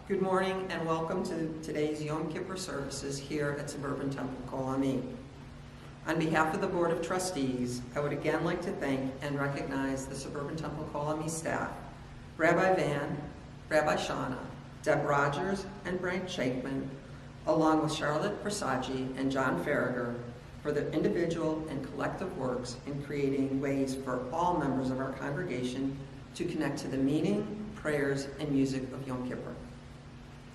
Good morning and welcome to today's Yom Kippur services here at Suburban Temple, Kol Ami. On behalf of the Board of Trustees, I would again like to thank and recognize the Suburban Temple Kol Ami staff, Rabbi Van, Rabbi Shauna, Deb Rogers, and Brent Shakeman, along with Charlotte Prasaji and John Farragher, for their individual and collective works in creating ways for all members of our congregation to connect to the meaning, prayers, and music of Yom Kippur.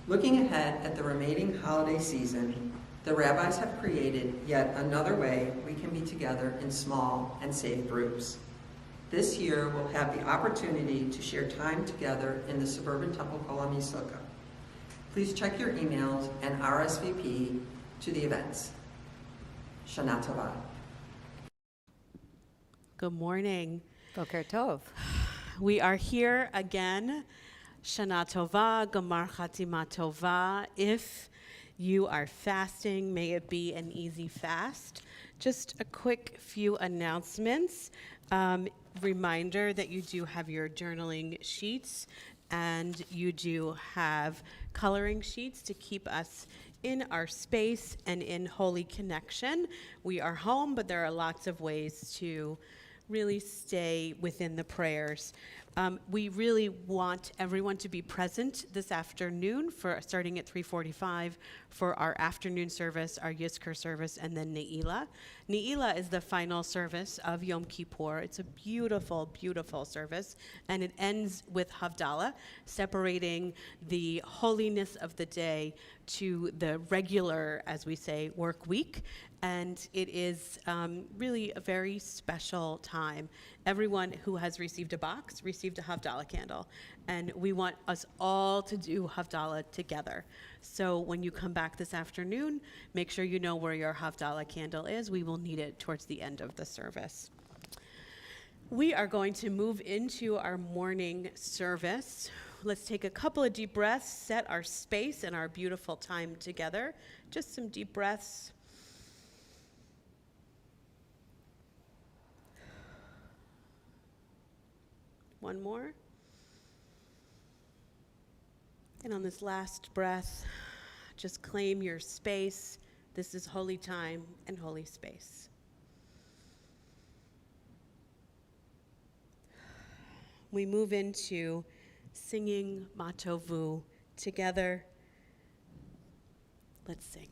Looking ahead at the remaining holiday season, the rabbis have created yet another way we can be together in small and safe groups. This year, we'll have the opportunity to share time together in the Suburban Temple Kol Ami Sukkah. Please check your emails and RSVP to the events. Shana Tova. Good morning. Boker Tov. We are here again. Shana Tova, Gamar Chatima Tova. If you are fasting, may it be an easy fast. Just a quick few announcements. Reminder that you do have your journaling sheets and you do have coloring sheets to keep us in our space and in holy connection. We are home, but there are lots of ways to really stay within the prayers. We really want everyone to be present this afternoon starting at 3:45 for our afternoon service, our Yizkor service, and then Ne'ilah. Ne'ilah is the final service of Yom Kippur. It's a beautiful, beautiful service, and it ends with Havdalah, separating the holiness of the day to the regular, as we say, work week. And it is really a very special time. Everyone who has received a box received a Havdalah candle. And we want us all to do Havdalah together. So when you come back this afternoon, make sure you know where your Havdalah candle is. We will need it towards the end of the service. We are going to move into our morning service. Let's take a couple of deep breaths, set our space and our beautiful time together. Just some deep breaths. One more. And on this last breath, just claim your space. This is holy time and holy space. We move into singing Matovu together. Let's sing.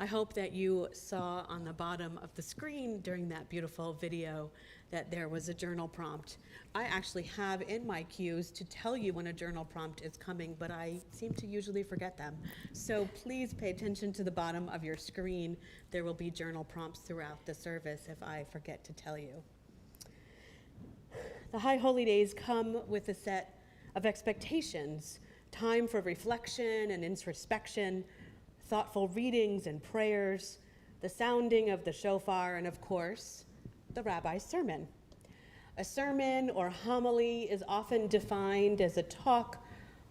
hope that you saw on the bottom of the screen during that beautiful video that there was a journal prompt. I actually have in my cues to tell you when a journal prompt is coming, but I seem to usually forget them. So please pay attention to the bottom of your screen. There will be journal prompts throughout the service if I forget to tell you. The High Holy Days come with a set of expectations, time for reflection and introspection, thoughtful readings and prayers, the sounding of the shofar, and of course, the rabbi's sermon. A sermon or homily is often defined as a talk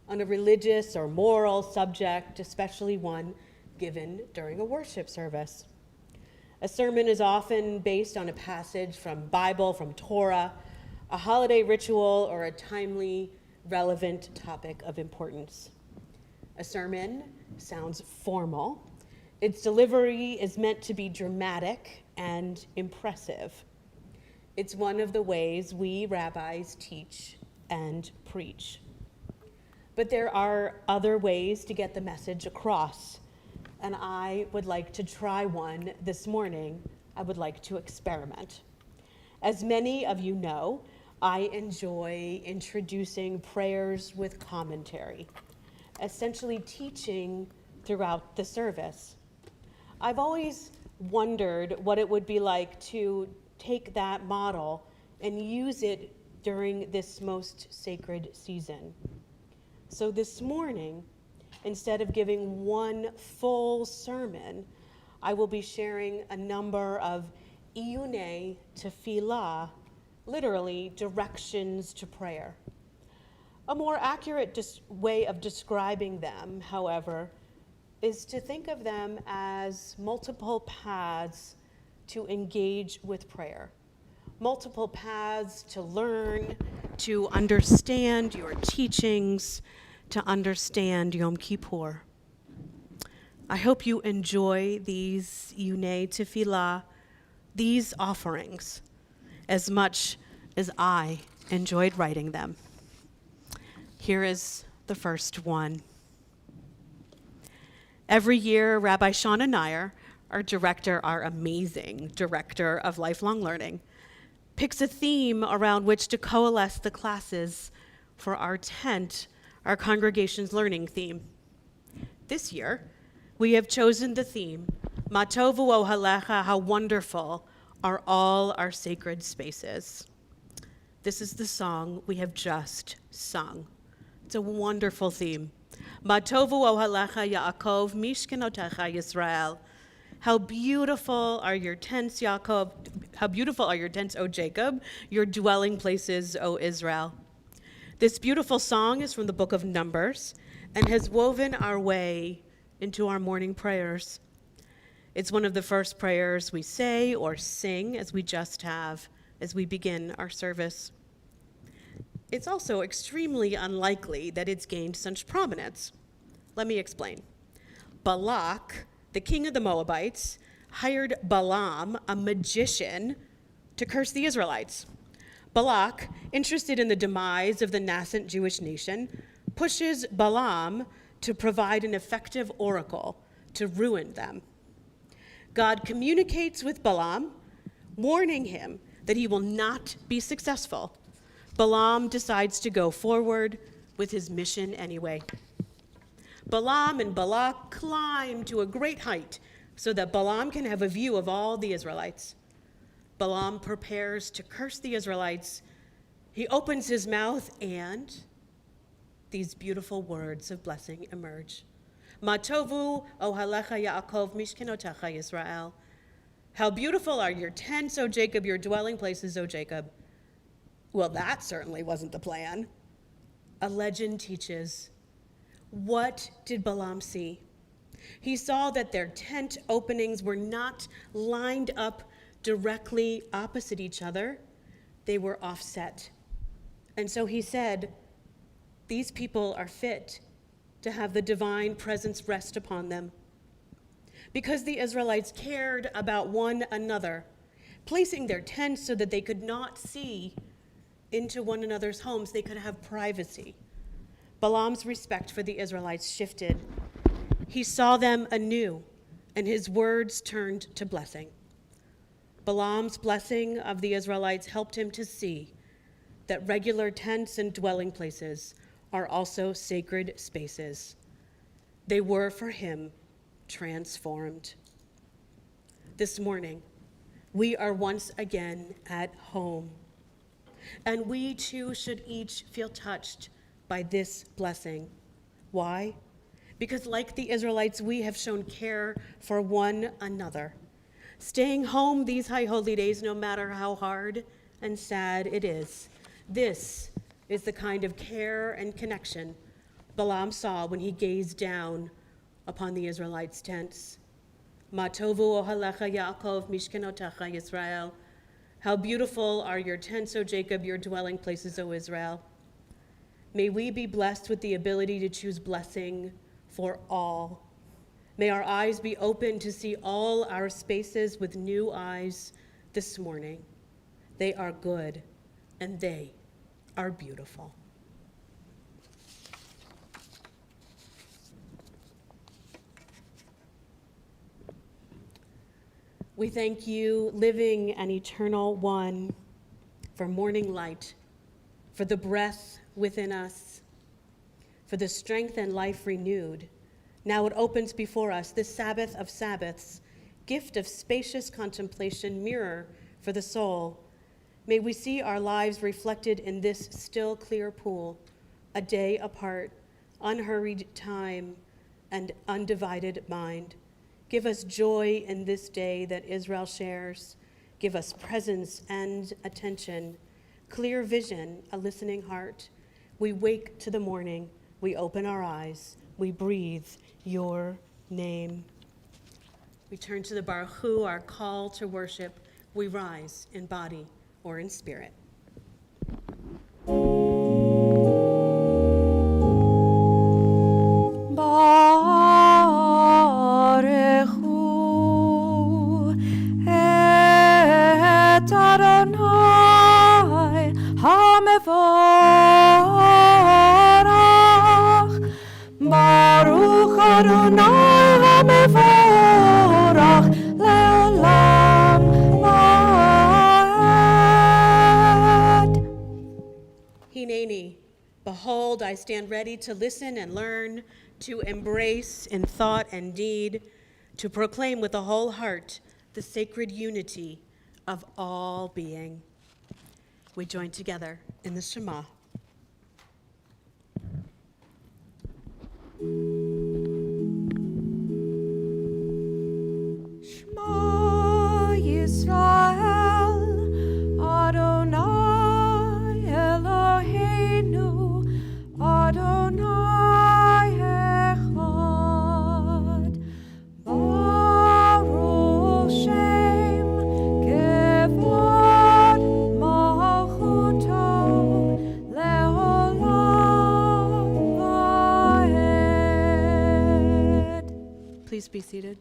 on a religious or moral subject, especially one given during a worship service. A sermon is often based on a passage from Bible, from Torah, a holiday ritual, or a timely, relevant topic of importance. A sermon sounds formal. Its delivery is meant to be dramatic and impressive. It's one of the ways we rabbis teach and preach. But there are other ways to get the message across, and I would like to try one this morning. I would like to experiment. As many of you know, I enjoy introducing prayers with commentary, essentially teaching throughout the service. I've always wondered what it would be like to take that model and use it during this most sacred season. So this morning, instead of giving one full sermon, I will be sharing a number of iyune tefillah, literally directions to prayer. A more accurate way of describing them, however, is to think of them as multiple paths to engage with prayer, multiple paths to learn, to understand your teachings, to understand Yom Kippur. I hope you enjoy these iyune tefillah, these offerings, as much as I enjoyed writing them. Here is the first one. Every year, Rabbi Shauna Nair, our amazing director of lifelong learning, picks a theme around which to coalesce the classes for our tent, our congregation's learning theme. This year, we have chosen the theme, Ma tovu ohalecha, how wonderful are all our sacred spaces. This is the song we have just sung. It's a wonderful theme. Ma tovu ohalecha Yaakov, mishkenotecha Yisrael. How beautiful are your tents, Yaakov. How beautiful are your tents, O Jacob, your dwelling places, O Israel. This beautiful song is from the book of Numbers and has woven our way into our morning prayers. It's one of the first prayers we say or sing, as we just have, as we begin our service. It's also extremely unlikely that it's gained such prominence. Let me explain. Balak, the king of the Moabites, hired Balaam, a magician, to curse the Israelites. Balak, interested in the demise of the nascent Jewish nation, pushes Balaam to provide an effective oracle to ruin them. God communicates with Balaam, warning him that he will not be successful. Balaam decides to go forward with his mission anyway. Balaam and Balak climb to a great height so that Balaam can have a view of all the Israelites. Balaam prepares to curse the Israelites. He opens his mouth and these beautiful words of blessing emerge. Ma tovu ohalecha Yaakov mishkenotecha Yisrael. How beautiful are your tents, O Jacob, your dwelling places, O Jacob. Well, that certainly wasn't the plan. A legend teaches. What did Balaam see? He saw that their tent openings were not lined up directly opposite each other. They were offset. And so he said, these people are fit to have the divine presence rest upon them. Because the Israelites cared about one another, placing their tents so that they could not see into one another's homes, they could have privacy. Balaam's respect for the Israelites shifted. He saw them anew and his words turned to blessing. Balaam's blessing of the Israelites helped him to see that regular tents and dwelling places are also sacred spaces. They were, for him, transformed. This morning, we are once again at home, and we too should each feel touched by this blessing. Why? Because like the Israelites, we have shown care for one another, staying home these high holy days, no matter how hard and sad it is. This is the kind of care and connection Balaam saw when he gazed down upon the Israelites' tents. Ma tovu ohalecha Yaakov mishkenotecha Yisrael. How beautiful are your tents, O Jacob, your dwelling places, O Israel. May we be blessed with the ability to choose blessing for all. May our eyes be open to see all our spaces with new eyes this morning. They are good and they are beautiful. We thank you, living and eternal one, for morning light, for the breath within us, for the strength and life renewed. Now it opens before us this Sabbath of Sabbaths, gift of spacious contemplation, mirror for the soul. May we see our lives reflected in this still clear pool, a day apart, unhurried time, and undivided mind. Give us joy in this day that Israel shares. Give us presence and attention, clear vision, a listening heart. We wake to the morning, we open our eyes, we breathe your name. We turn to the Baruch Hu, our call to worship. We rise in body or in spirit. Baruch Hu et Adonai HaMevorach. Baruch Adonai HaMevorach le'olam va'ed. Hineni, behold, I stand ready to listen and learn, to embrace in thought and deed, to proclaim with a whole heart the sacred unity of all being. We join together in the Shema. Shema Yisrael, Adonai Eloheinu, Adonai Echad. Baruch Shem Kevod Malchuto Leolam Vaed. Please be seated.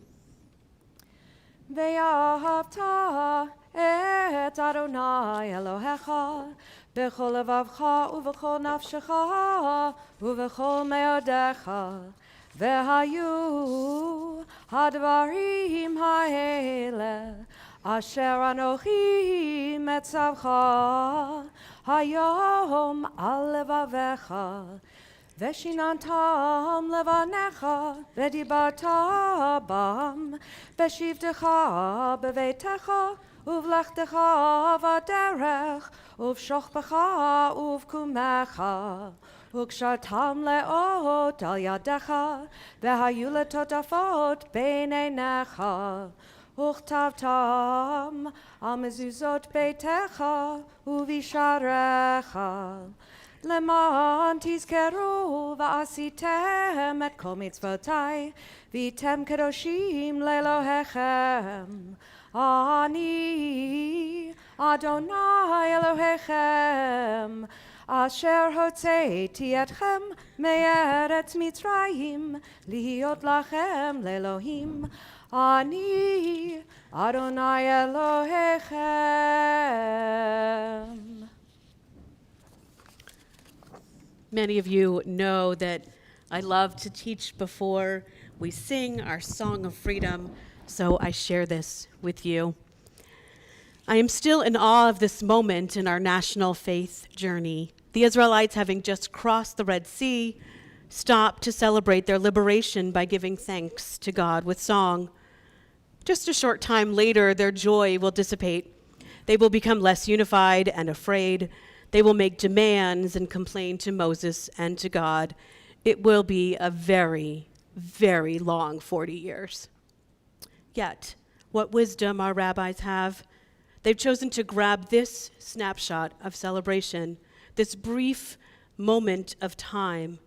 Ve'ahavta et Adonai Elohecha b'chol levavcha u'v'chol nafshecha u'v'chol me'odecha ve'hayu hadvarim ha'ele asher anochi metzavcha hayom al levavecha Veshinantam levanecha, vedibarta bam, veshivtecha bevetecha, uvlechtecha vaderech, uvshochbecha uvkumecha, ukshartam leot al yadecha, vehayu letotafot beinenecha, uchtavtam al mezuzot beitecha, uvisharecha. למען תזכרו ועשיתם את כל מצוותיי, והייתם קדושים לאלוהיכם. אני, אדוני אלוהיכם, אשר הוצאתי אתכם מארץ מצרים, להיות לכם לאלוהים. אני, אדוני אלוהיכם. Many of you know that I love to teach before we sing our song of freedom, so I share this with you. I am still in awe of this moment in our national faith journey. The Israelites, having just crossed the Red Sea, stopped to celebrate their liberation by giving thanks to God with song. Just a short time later, their joy will dissipate. They will become less unified and afraid. They will make demands and complain to Moses and to God. It will be a very, very long 40 years. Yet, what wisdom our rabbis have. They've chosen to grab this snapshot of celebration, this brief moment of time,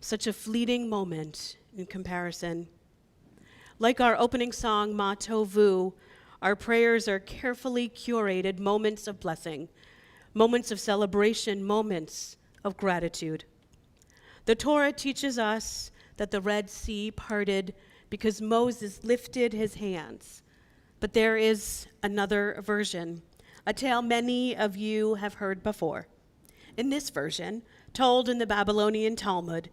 such a fleeting moment in comparison. Like our opening song, Ma Tovu, our prayers are carefully curated moments of blessing, moments of celebration, moments of gratitude. The Torah teaches us that the Red Sea parted because Moses lifted his hands. But there is another version, a tale many of you have heard before. In this version, told in the Babylonian Talmud,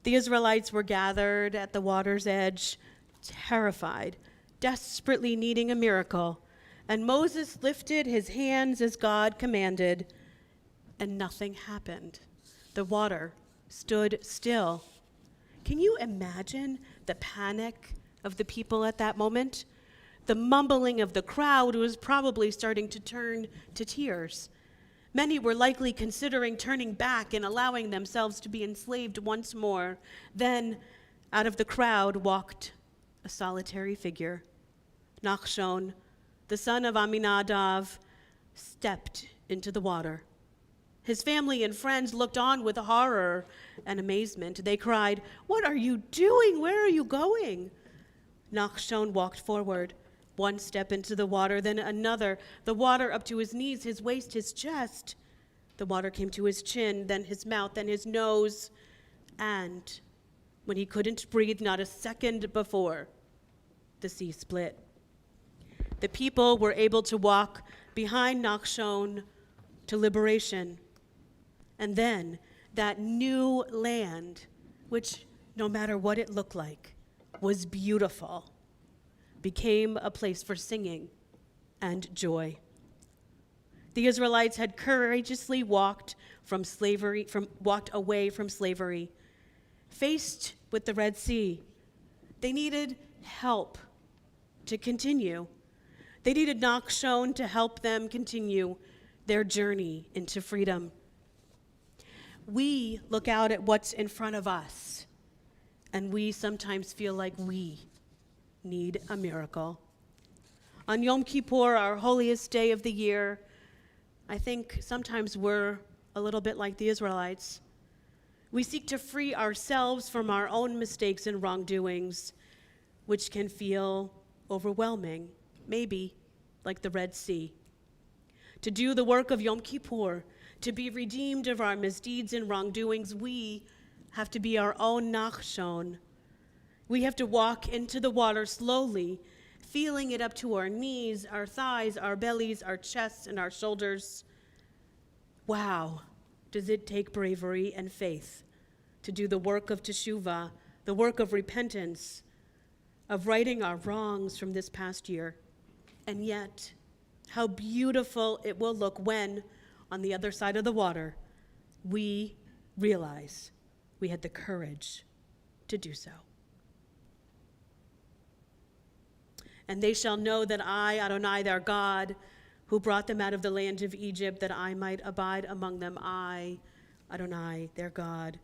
the Israelites were gathered at the water's edge, terrified, desperately needing a miracle, and Moses lifted his hands as God commanded, and nothing happened. The water stood still. Can you imagine the panic of the people at that moment? The mumbling of the crowd was probably starting to turn to tears. Many were likely considering turning back and allowing themselves to be enslaved once more. Then, out of the crowd walked a solitary figure. Nachshon, the son of Aminadav, stepped into the water. His family and friends looked on with horror and amazement. They cried, "What are you doing? Where are you going?" Nachshon walked forward, one step into the water, then another, the water up to his knees, his waist, his chest. The water came to his chin, then his mouth, then his nose. And when he couldn't breathe not a second before, the sea split. The people were able to walk behind Nachshon to liberation. And then that new land, which no matter what it looked like, was beautiful, became a place for singing and joy. The Israelites had courageously walked away from slavery, faced with the Red Sea. They needed help to continue. They needed Nachshon to help them continue their journey into freedom. We look out at what's in front of us, and we sometimes feel like we need a miracle. On Yom Kippur, our holiest day of the year, I think sometimes we're a little bit like the Israelites. We seek to free ourselves from our own mistakes and wrongdoings, which can feel overwhelming, maybe like the Red Sea. To do the work of Yom Kippur, to be redeemed of our misdeeds and wrongdoings, we have to be our own Nachshon. We have to walk into the water slowly, feeling it up to our knees, our thighs, our bellies, our chests, and our shoulders. Wow, does it take bravery and faith to do the work of teshuvah, the work of repentance, of righting our wrongs from this past year. And yet, how beautiful it will look when, on the other side of the water, we realize we had the courage to do so. And they shall know that I, Adonai, their God, who brought them out of the land of Egypt, that I might abide among them. I, Adonai, their God.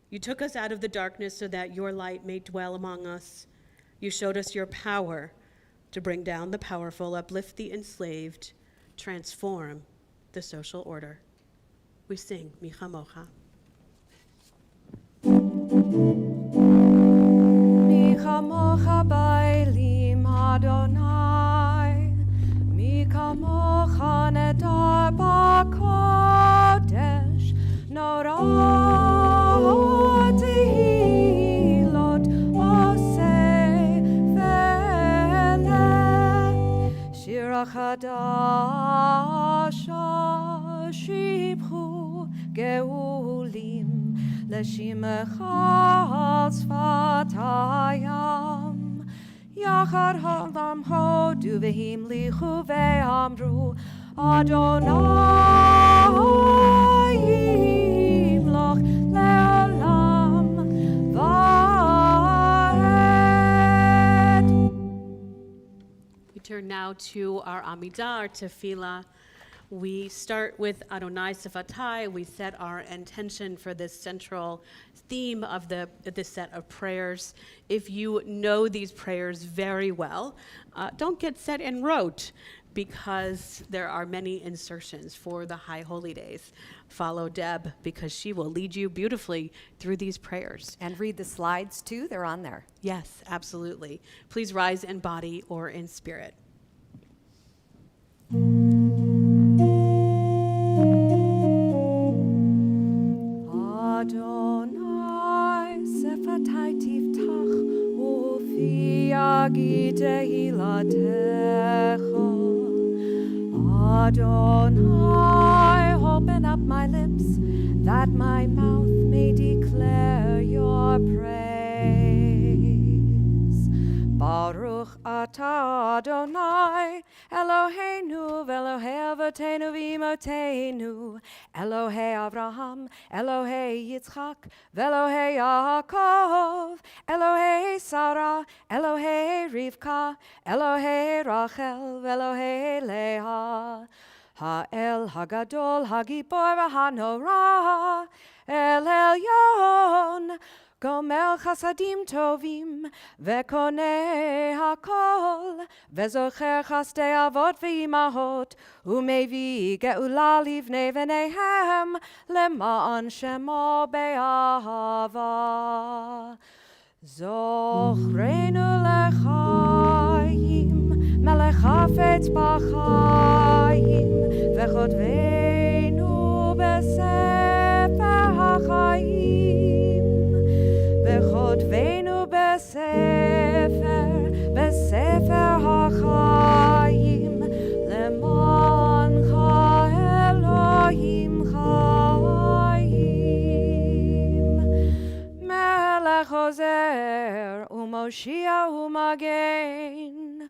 You took us out of the darkness so that your light may dwell among us. You showed us your power to bring down the powerful, uplift the enslaved, transform the social order. We sing, Mi Chamocha. Mi chamocha bailim Adonai, mi kamocha nedar b'kodesh, nora tehilot oseh veleh, shira chadasha shibchu geulim, לשמך על שפת הים. יחד העולם הודו והמליכו ואמרו, אדוני ימלוך לעולם ועד. We turn now to our Amidah, our Tefillah. We start with Adonai Sifatai. We set our intention for this central theme of this set of prayers. If you know these prayers very well, don't get set and rote, because there are many insertions for the High Holy Days. Follow Deb, because she will lead you beautifully through these prayers. And read the slides too, they're on there. Yes, absolutely. Please rise in body or in spirit. Adonai sefatai tiftach ufi yagid tehilatecha. Adonai, open up my lips, that my mouth may declare your praise. Baruch atah Adonai, Eloheinu v'Elohei avotenu v'imotenu, Elohei Avraham, Elohei Yitzchak, v'Elohei Yaakov, Elohei Sarah, Elohei Rivka, Elohei Rachel, v'Elohei Leah. Ha'el hagadol hagibor v'hanora, El Elyon, Gomel chasadim tovim, vekonei hakol, vezocher chasdei avot v'imahot, umevi geula livnei v'neihem, lema'an shemo be'ahava. Zochreinu lechayim, melech hafetz b'chayim, v'chodveinu b'sefer hachayim. וחוטבנו בספר החיים, למענך אלוהים חיים. מלך עוזר ומושיע ומגן,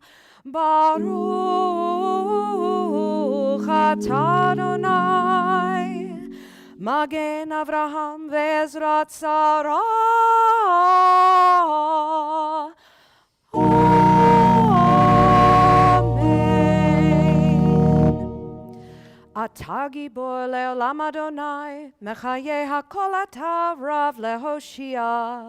ברוך אתה אדוני, מגן אברהם ועזרת שרה. אתה גיבור לעולם אדוני, מחיי הכל אתה רב להושיע.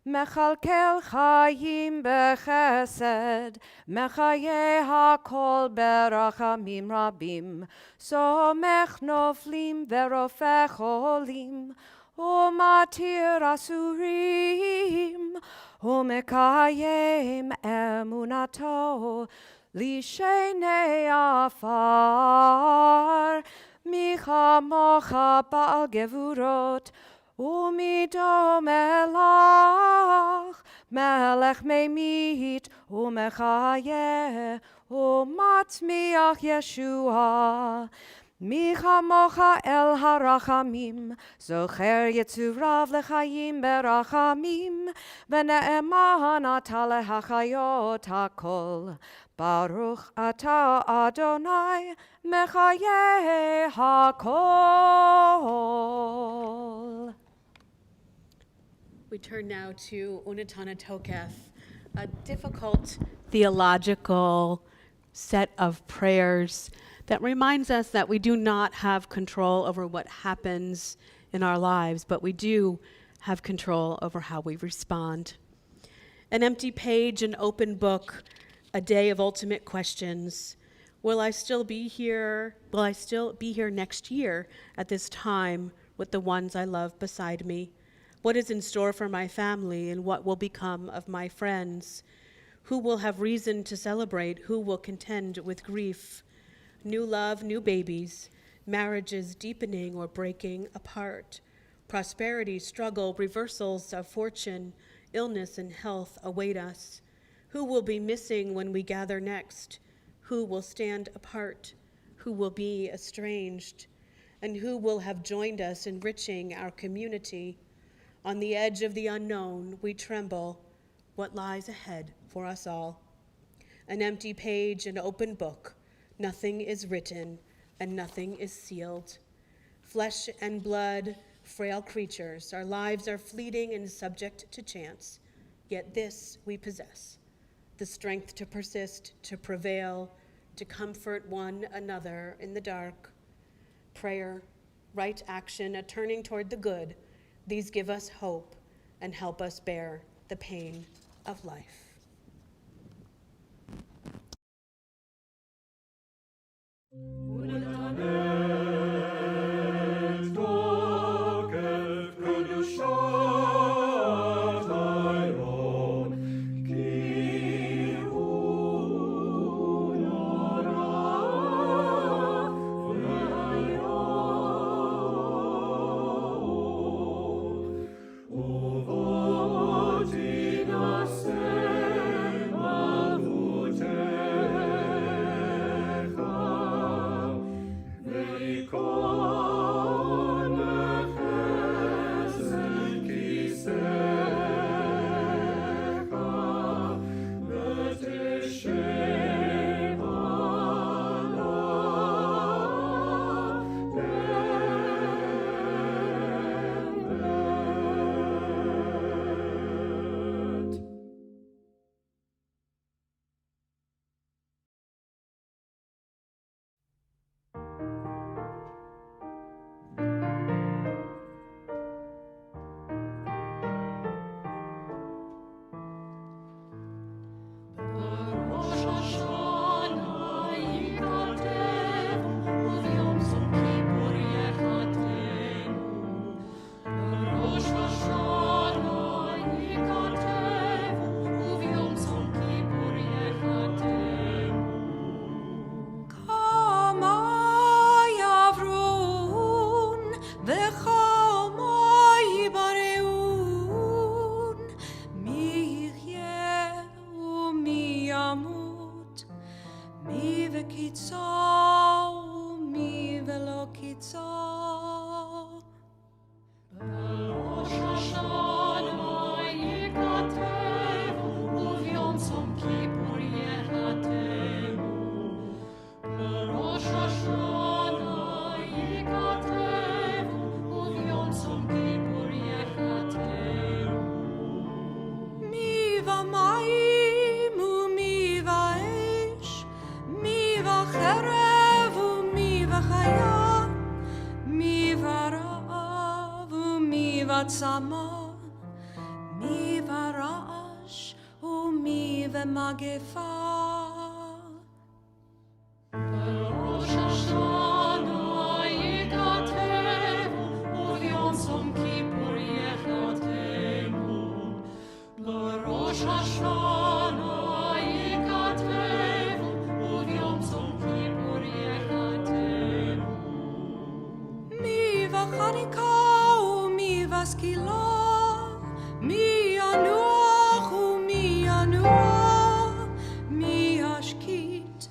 מכלכל חיים בחסד, מחיי הכל ברחמים רבים. סומך נופלים ורופא חולים, ומתיר אסורים, ומקיים אמונתו לשני עפר. מי כמוך בעל גבורות, ומידו מלך, מלך ממית ומחיה, ומצמיח ישועה. מי כמוך אל הרחמים, זוכר יצוריו לחיים ברחמים, ונאמן אתה להחיות הכל. ברוך אתה אדוני, מחיי הכל. We turn now to Unatana Tokef, a difficult theological set of prayers that reminds us that we do not have control over what happens in our lives, but we do have control over how we respond. An empty page, an open book, a day of ultimate questions. Will I still be here? Will I still be here next year at this time with the ones I love beside me? What is in store for my family, and what will become of my friends? Who will have reason to celebrate? Who will contend with grief? New love, new babies, marriages deepening or breaking apart, prosperity, struggle, reversals of fortune, illness and health await us. Who will be missing when we gather next? Who will stand apart? Who will be estranged? And who will have joined us, enriching our community? On the edge of the unknown, we tremble. What lies ahead for us all? An empty page, an open book. Nothing is written and nothing is sealed. Flesh and blood, frail creatures, our lives are fleeting and subject to chance. Yet this we possess, the strength to persist, to prevail, to comfort one another in the dark. Prayer, right action, a turning toward the good, these give us hope and help us bear the pain of life. צמא, מי ורעש ומי ומגפה. בראש השנה ייכתב וביום צום כיפור ייחתמו. בראש השנה ייכתב וביום צום כיפור ייחתמו. מי וחניקה Skila, mi anuach mi anuach, mi ashkit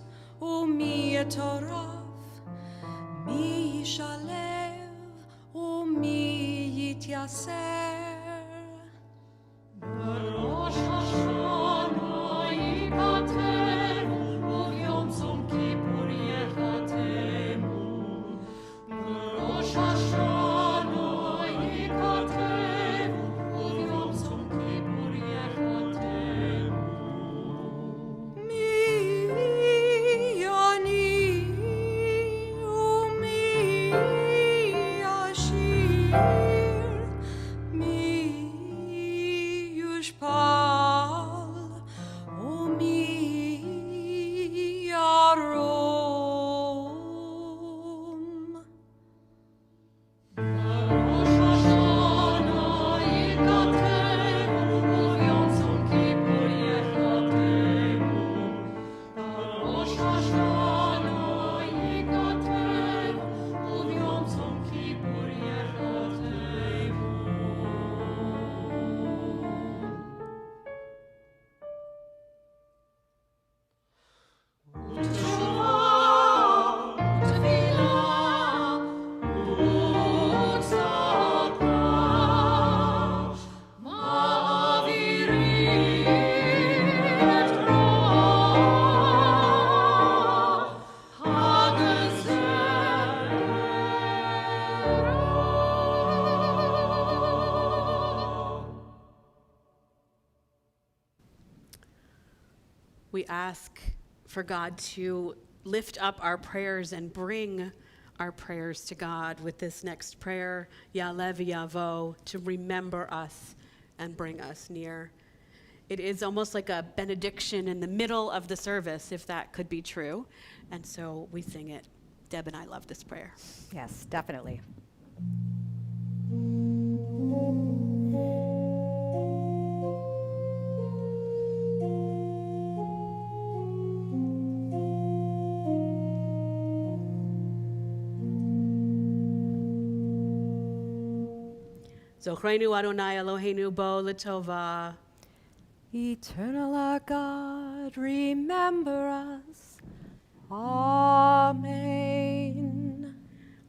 mi etoraf, mi shalev mi yityaser. Barosh Hashana yikatev, uvyom tzom Kippur yechatemu. Barosh Hashana Kippur yechatemu. we ask for God to lift up our prayers and bring our prayers to God with this next prayer, Ya'aleh v'yavo, to remember us and bring us near. It is almost like a benediction in the middle of the service, if that could be true. And so we sing it. Deb and I love this prayer. Yes, definitely. Zochreinu Adonai Eloheinu bo l'tova. Eternal our God, remember us. Amen.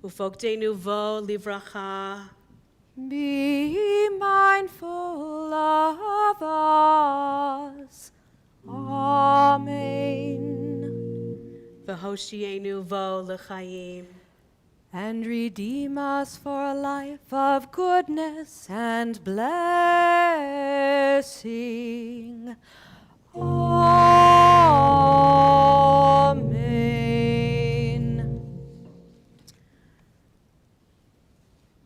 Ufokteinu vo livracha. Be mindful of us. Amen. V'hoshienu vo l'chaim. And redeem us for a life of goodness and blessing. Amen.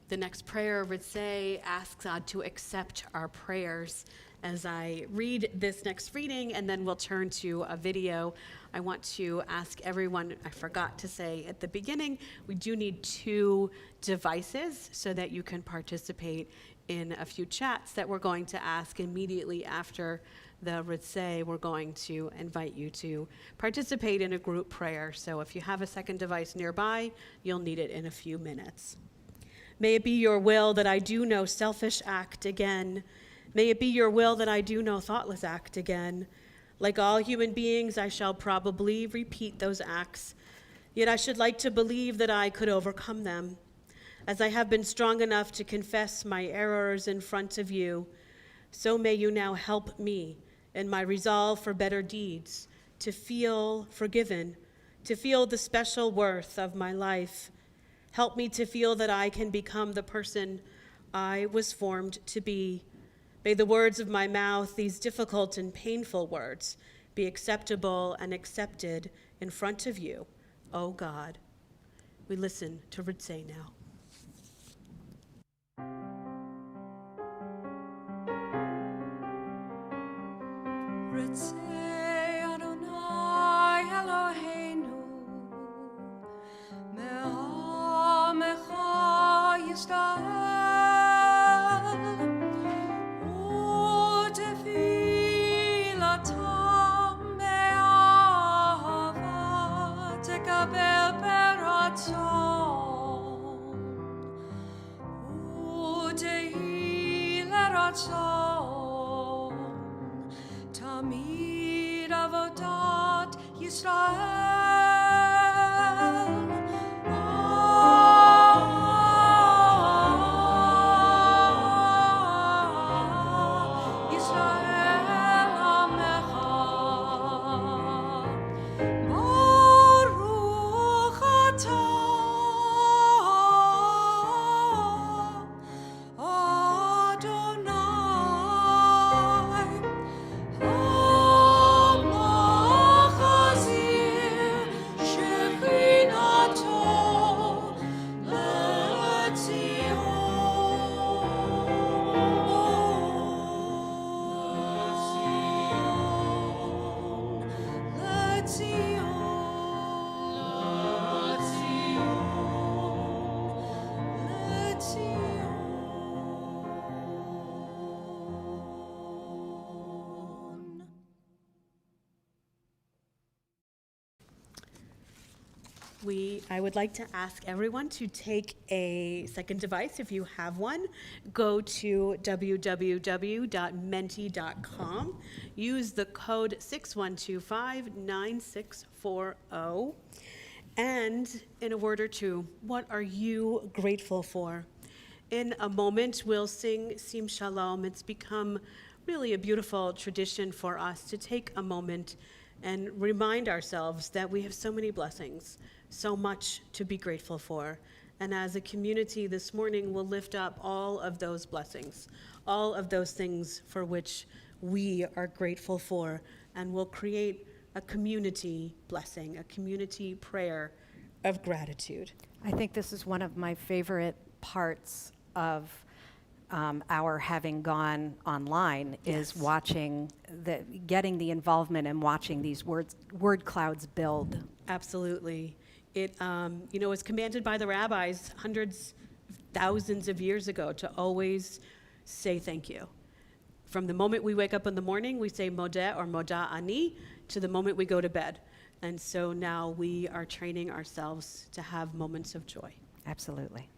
The next prayer, Ritzay, asks God to accept our prayers. As I read this next reading, and then we'll turn to a video, I want to ask everyone, I forgot to say at the beginning, we do need 2 devices so that you can participate in a few chats that we're going to ask immediately after the Ritzay. We're going to invite you to participate in a group prayer. So if you have a second device nearby, you'll need it in a few minutes. May it be your will that I do no selfish act again. May it be your will that I do no thoughtless act again. Like all human beings, I shall probably repeat those acts, yet I should like to believe that I could overcome them. As I have been strong enough to confess my errors in front of you, so may you now help me in my resolve for better deeds, to feel forgiven, to feel the special worth of my life. Help me to feel that I can become the person I was formed to be. May the words of my mouth, these difficult and painful words, be acceptable and accepted in front of you, O God. We listen to Ritzay now. Ritzay Adonai Eloheinu me'amecha Yisrael u'tefilatam be'ahava tekabel beratzon u'tehi leratzon Tamid avodat Yisrael. Yisrael Amecha. Baruch atah Adonai. המחזיר שכינתו לציון. I would like to ask everyone to take a second device if you have one. Go to www.menti.com. Use the code 61259640. And in a word or two, what are you grateful for? In a moment, we'll sing Sim Shalom. It's become really a beautiful tradition for us to take a moment and remind ourselves that we have so many blessings, so much to be grateful for. And as a community this morning, we'll lift up all of those blessings, all of those things for which we are grateful for, and we'll create a community blessing, a community prayer of gratitude. I think this is one of my favorite parts of our having gone online is Yes. watching getting the involvement and watching these word clouds build. Absolutely. It, was commanded by the rabbis hundreds, thousands of years ago to always say thank you. From the moment we wake up in the morning, we say modeh or moda ani to the moment we go to bed. And so now we are training ourselves to have moments of joy. Absolutely.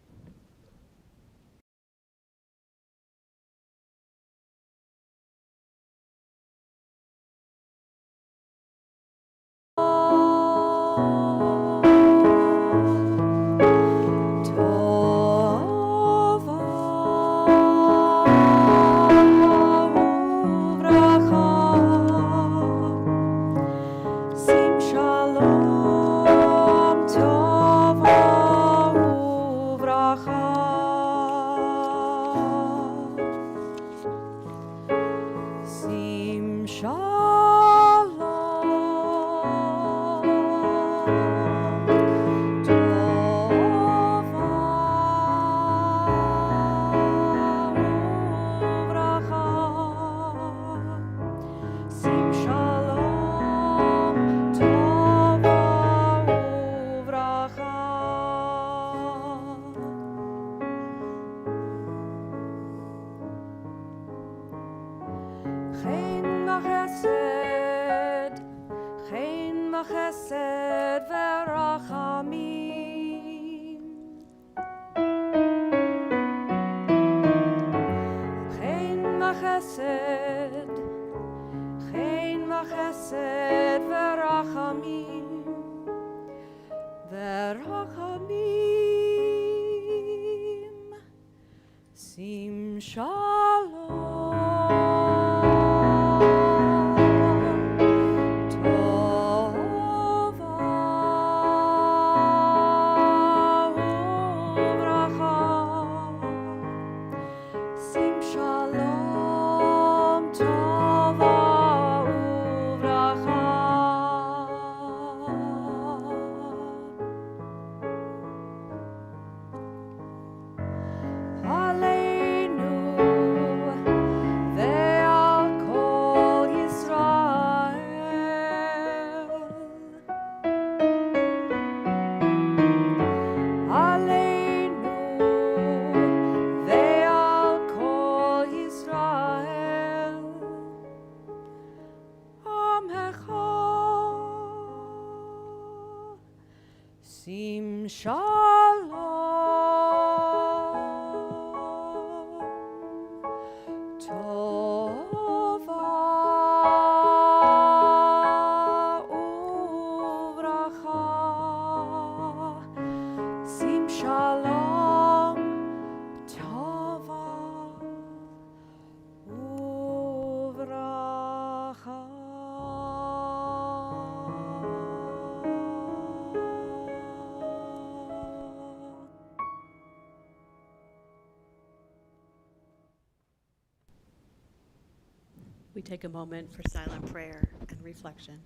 We take a moment for silent prayer and reflection.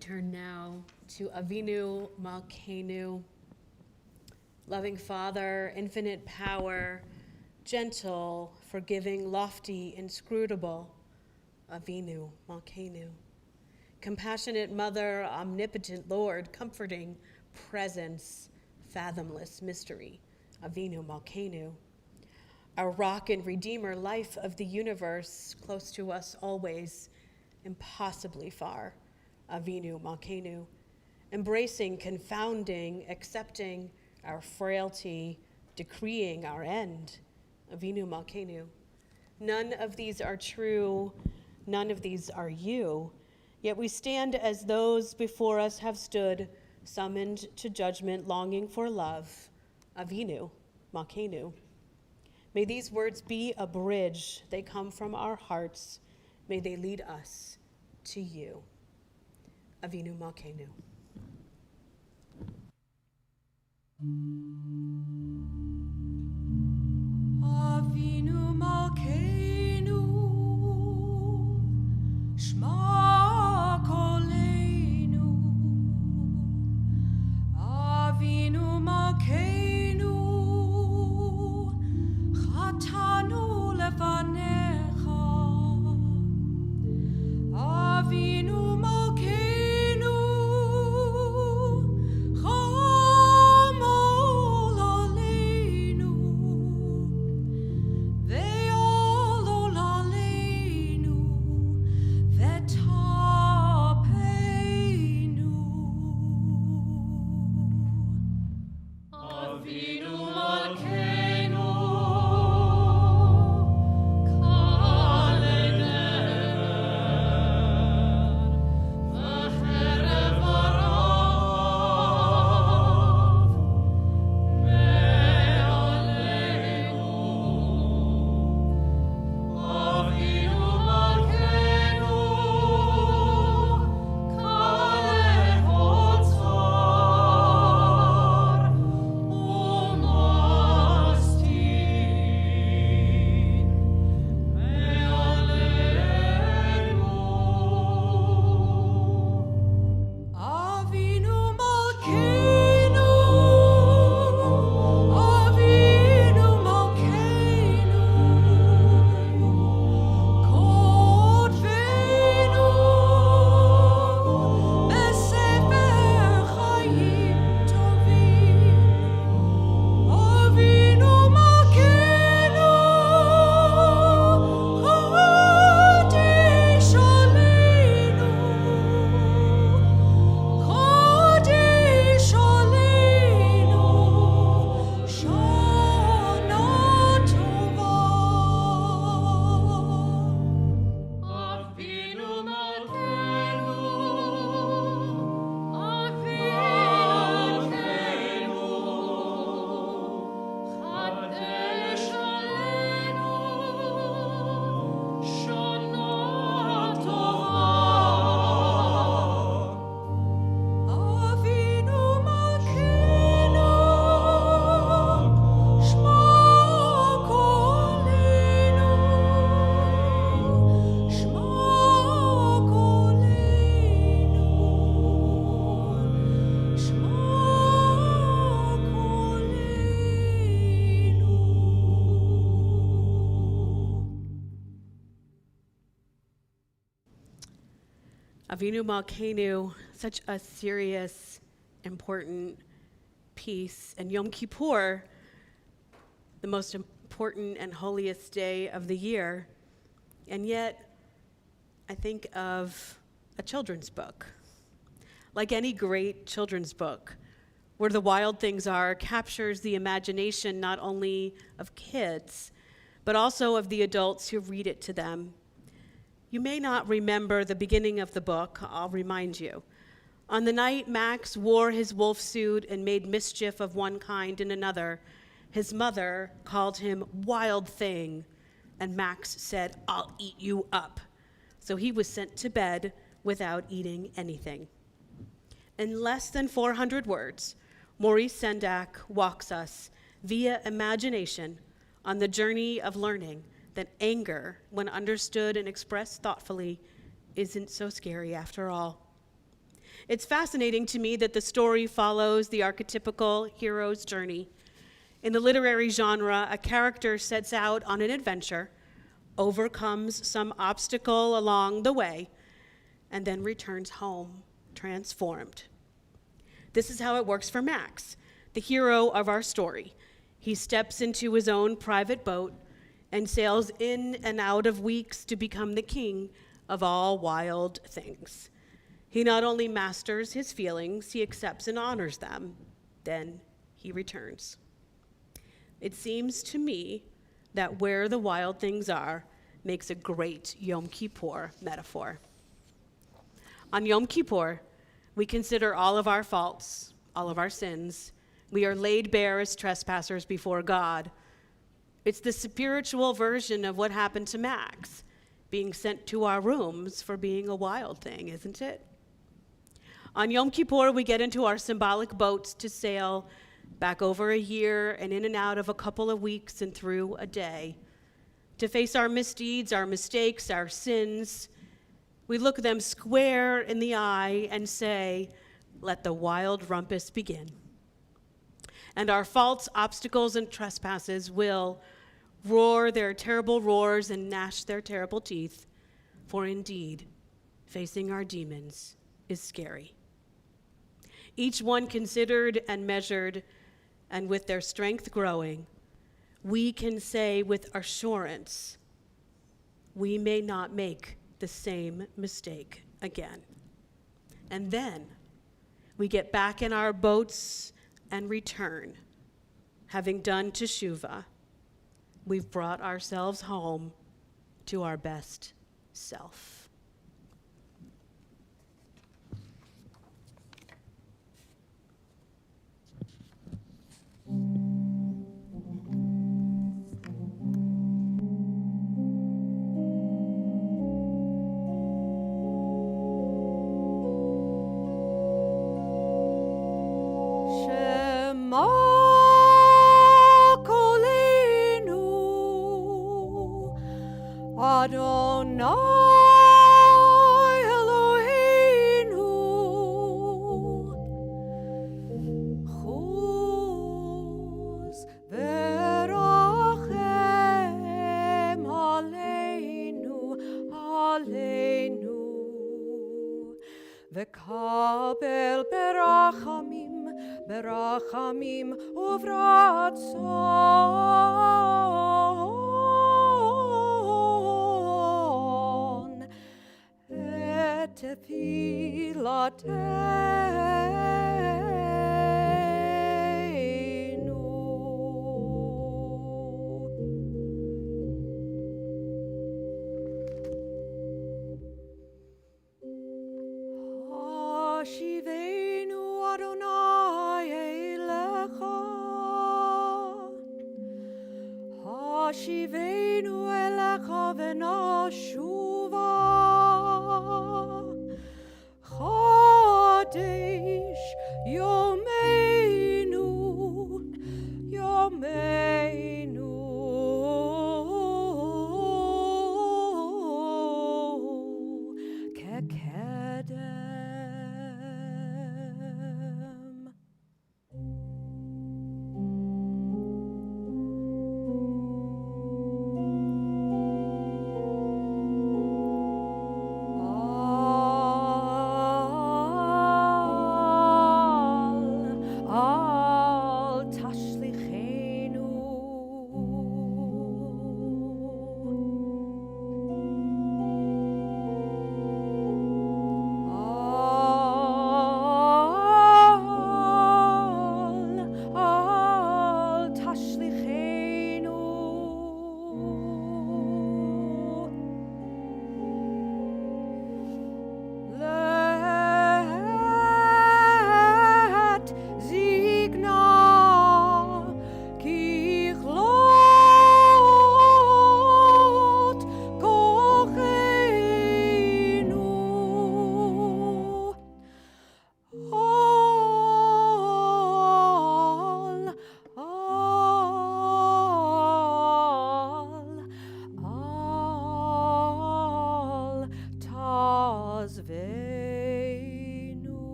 turn now to Avinu Malkeinu, loving Father, infinite power, gentle, forgiving, lofty, inscrutable, Avinu Malkeinu. Compassionate Mother, omnipotent Lord, comforting presence, fathomless mystery, Avinu Malkeinu. Our rock and redeemer, life of the universe, close to us always, impossibly far, Avinu Malkeinu. Embracing, confounding, accepting our frailty, decreeing our end, Avinu Malkeinu. None of these are true, none of these are you, yet we stand as those before us have stood, summoned to judgment, longing for love, Avinu Malkeinu. May these words be a bridge. They come from our hearts. May they lead us to you. Avinu Malkeinu. Avinu Malkeinu, Shema Koleinu. Avinu Malkeinu, Chatanu lefanecha. Avinu Malkeinu, Chamol aleinu. Ve'olol aleinu, ve'tapeinu. Avinu Malkeinu, Avinu Malkeinu, Avinu Malkeinu, Kodvenu beSefer Chayim Tovim. Avinu Malkeinu, Chodesh Aleinu. Chodesh Aleinu, Shana Tova. Avinu Malkeinu, Avinu Chodesh Aleinu, Shana Tova. Avinu Malkeinu, Shema Koleinu, Shema Koleinu, Shema Koleinu. Avinu Malkeinu, such a serious, important piece. And Yom Kippur, the most important and holiest day of the year. And yet, I think of a children's book. Like any great children's book, Where the Wild Things Are captures the imagination not only of kids, but also of the adults who read it to them. You may not remember the beginning of the book. I'll remind you. On the night Max wore his wolf suit and made mischief of one kind and another, his mother called him Wild Thing, and Max said, "I'll eat you up." So he was sent to bed without eating anything. In less than 400 words, Maurice Sendak walks us via imagination on the journey of learning that anger, when understood and expressed thoughtfully, isn't so scary after all. It's fascinating to me that the story follows the archetypical hero's journey. In the literary genre, a character sets out on an adventure, overcomes some obstacle along the way, and then returns home transformed. This is how it works for Max, the hero of our story. He steps into his own private boat and sails in and out of weeks to become the king of all wild things. He not only masters his feelings, he accepts and honors them. Then he returns. It seems to me that where the wild things are makes a great Yom Kippur metaphor. On Yom Kippur, we consider all of our faults, all of our sins. We are laid bare as trespassers before God. It's the spiritual version of what happened to Max, being sent to our rooms for being a wild thing, isn't it? On Yom Kippur, we get into our symbolic boats to sail back over a year and in and out of a couple of weeks and through a day, to face our misdeeds, our mistakes, our sins. We look them square in the eye and say, let the wild rumpus begin. And our faults, obstacles, and trespasses will roar their terrible roars and gnash their terrible teeth, for indeed, facing our demons is scary. Each one considered and measured, and with their strength growing, we can say with assurance, we may not make the same mistake again. And then we get back in our boats and return, having done teshuvah. We've brought ourselves home to our best self. Shema Kolenu Adonai Eloheinu Chuz verachem aleinu v'kabel berachamim uvratzon et tefillatenu. Hashivenu Adonai elecha, Hashivenu elecha v'nashuva, Chadesh Yomeinu, Yomeinu. Kekedem.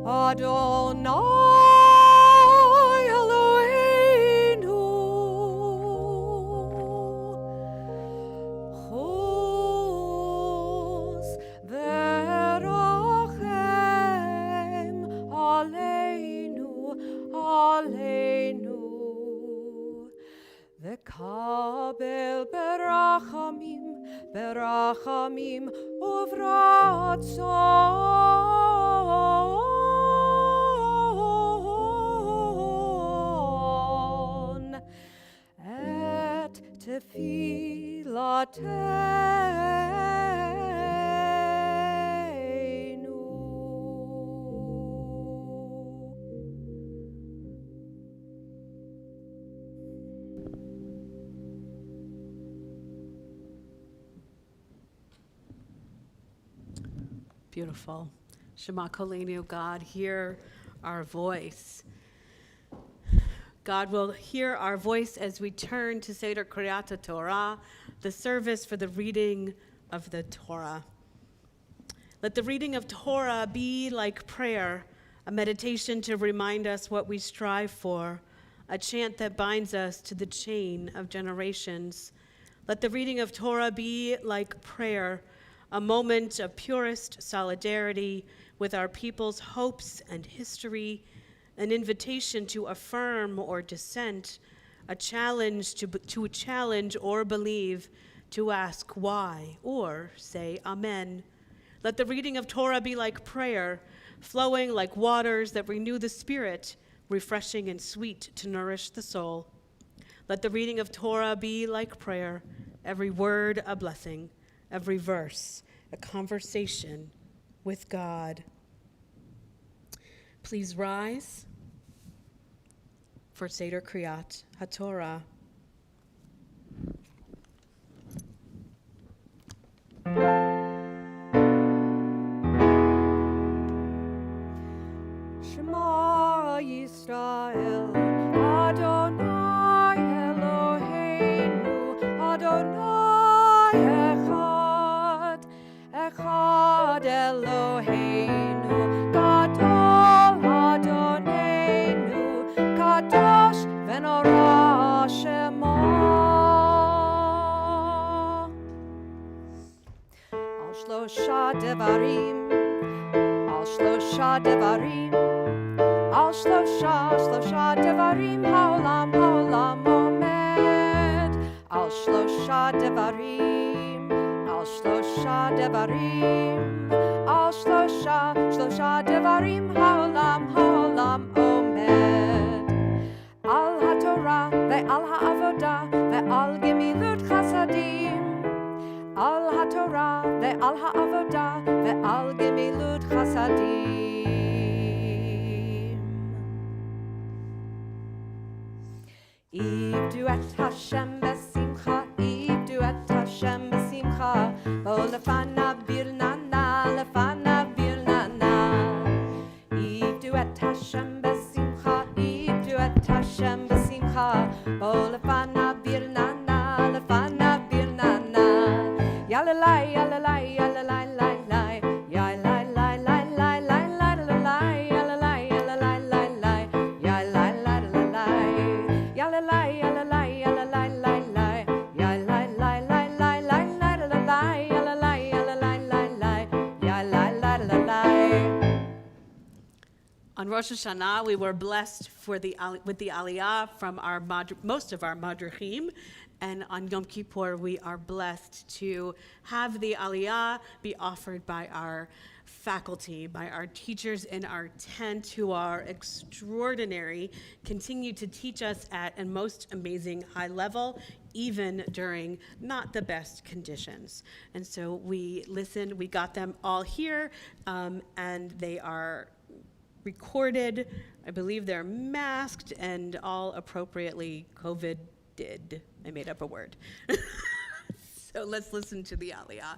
Adonai Eloheinu, Chus verachem aleinu, aleinu, v'kabel berachamim, berachamim uvratzon, et tefilateinu. Beautiful. Shema Kolenu, God, hear our voice. God will hear our voice as we turn to Seder Kriyat Torah, the service for the reading of the Torah. Let the reading of Torah be like prayer, a meditation to remind us what we strive for, a chant that binds us to the chain of generations. Let the reading of Torah be like prayer, a moment of purest solidarity with our people's hopes and history, an invitation to affirm or dissent, a challenge to challenge or believe, to ask why or say amen. Let the reading of Torah be like prayer, flowing like waters that renew the spirit, refreshing and sweet to nourish the soul. Let the reading of Torah be like prayer, every word a blessing, every verse a conversation with God. Please rise for Seder Kriyat HaTorah. Shema Yisrael, Adonai Eloheinu, Adonai Echad, Echad Eloheinu, Gadol Adonenu, Kadosh v'norah Shema. Al shlosha devarim, al shlosha devarim, al shlosha devarim, haolam omed. Al shlosha devarim, al shlosha devarim, al shlosha devarim, haolam omed. Al haTorah ve'al ha'avodah ve'al gemilut chasadim. Al haTorah ve'al ha'avodah ve'al gemilut chasadim. Ivdu et Hashem besimcha, ivdu et Hashem besimcha, bo lefanav birnana, lefanav birnana. Ivdu et Hashem besimcha, ivdu et Hashem besimcha, bo lefanav birnana, lefanav birnana. Yalalai, yalalai, yalalai, lai, lai, yalalai, lai, lai, lai, lai, lai, lai, yalalai, yalalai, lai, lai, yalalai, lai, lai, yalalai, yalalai, yalalai, lai, lai, yalalai, lai, lai, lai, lai, lai, yalalai, yalalai, lai, lai, yalalai, lai, lai. On Rosh Hashanah, we were blessed with the Aliyah from most of our Madrichim, and on Yom Kippur, we are blessed to have the Aliyah be offered by our faculty, by our teachers in our tent who are extraordinary, continue to teach us at a most amazing high level, even during not the best conditions. And so we listened, we got them all here, and they are recorded. I believe they're masked and all appropriately COVID-did. I made up a word. So let's listen to the Aliyah.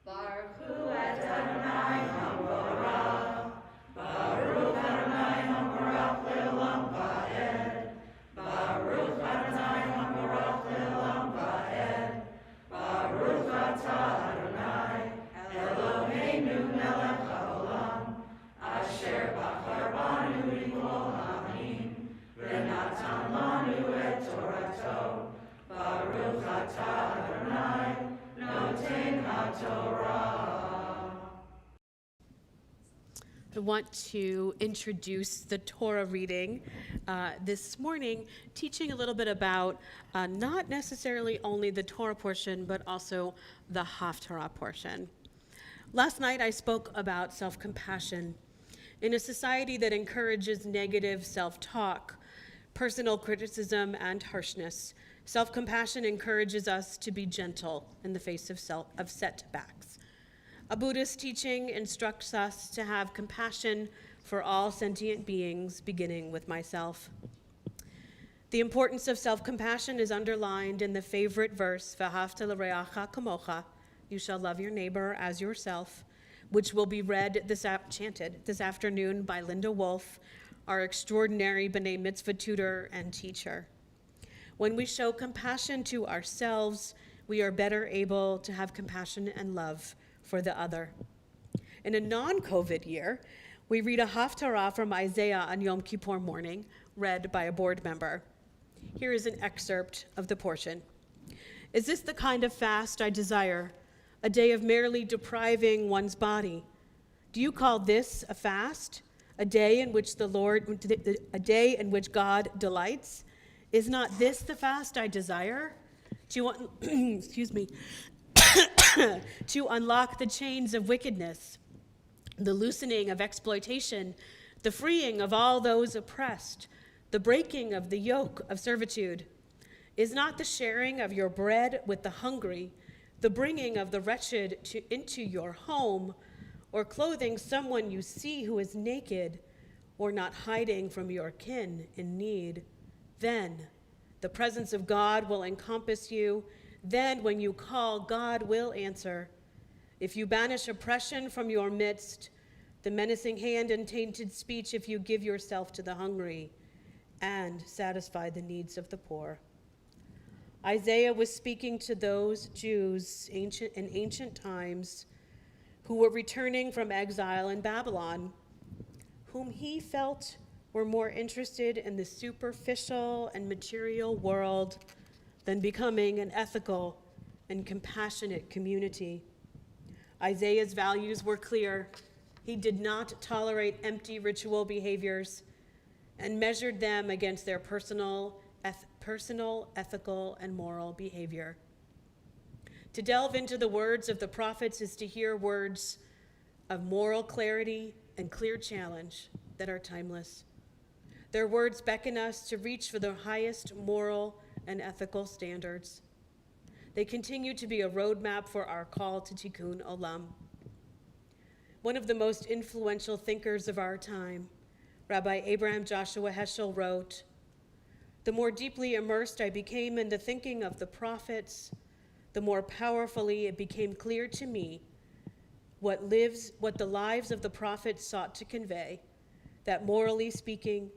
Baruch Hu Adonai HaBorach, Baruch Adonai HaBorach Le'olam Va'ed, Baruch Adonai HaBorach Le'olam Va'ed, Baruch Atah Adonai, Eloheinu melech haolam, I want to introduce the Torah reading this morning, teaching a little bit about not necessarily only the Torah portion, but also the Haftarah portion. Last night I spoke about self-compassion. In a society that encourages negative self-talk, personal criticism, and harshness, self-compassion encourages us to be gentle in the face of setbacks. A Buddhist teaching instructs us to have compassion for all sentient beings, beginning with myself. The importance of self-compassion is underlined in the favorite verse, V'ahavta l'reacha kamocha, you shall love your neighbor as yourself, which will be chanted this afternoon by Linda Wolf, our extraordinary B'nai Mitzvah tutor and teacher. When we show compassion to ourselves, we are better able to have compassion and love for the other. In a non-COVID year, we read a Haftarah from Isaiah on Yom Kippur morning, read by a board member. Here is an excerpt of the portion. Is this the kind of fast I desire? A day of merely depriving one's body? Do you call this a fast? A day in which God delights? Is not this the fast I desire? To unlock the chains of wickedness, the loosening of exploitation, the freeing of all those oppressed, the breaking of the yoke of servitude. Is not the sharing of your bread with the hungry, the bringing of the wretched into your home, or clothing someone you see who is naked, or not hiding from your kin in need? Then the presence of God will encompass you. Then when you call, God will answer. If you banish oppression from your midst, the menacing hand and tainted speech, if you give yourself to the hungry and satisfy the needs of the poor. Isaiah was speaking to those Jews in ancient times who were returning from exile in Babylon, whom he felt were more interested in the superficial and material world than becoming an ethical and compassionate community. Isaiah's values were clear. He did not tolerate empty ritual behaviors and measured them against their personal, ethical, and moral behavior. To delve into the words of the prophets is to hear words of moral clarity and clear challenge that are timeless. Their words beckon us to reach for the highest moral and ethical standards. They continue to be a roadmap for our call to Tikkun Olam. One of the most influential thinkers of our time, Rabbi Abraham Joshua Heschel, wrote, "The more deeply immersed I became in the thinking of the prophets, the more powerfully it became clear to me what the lives of the prophets sought to convey, that morally speaking,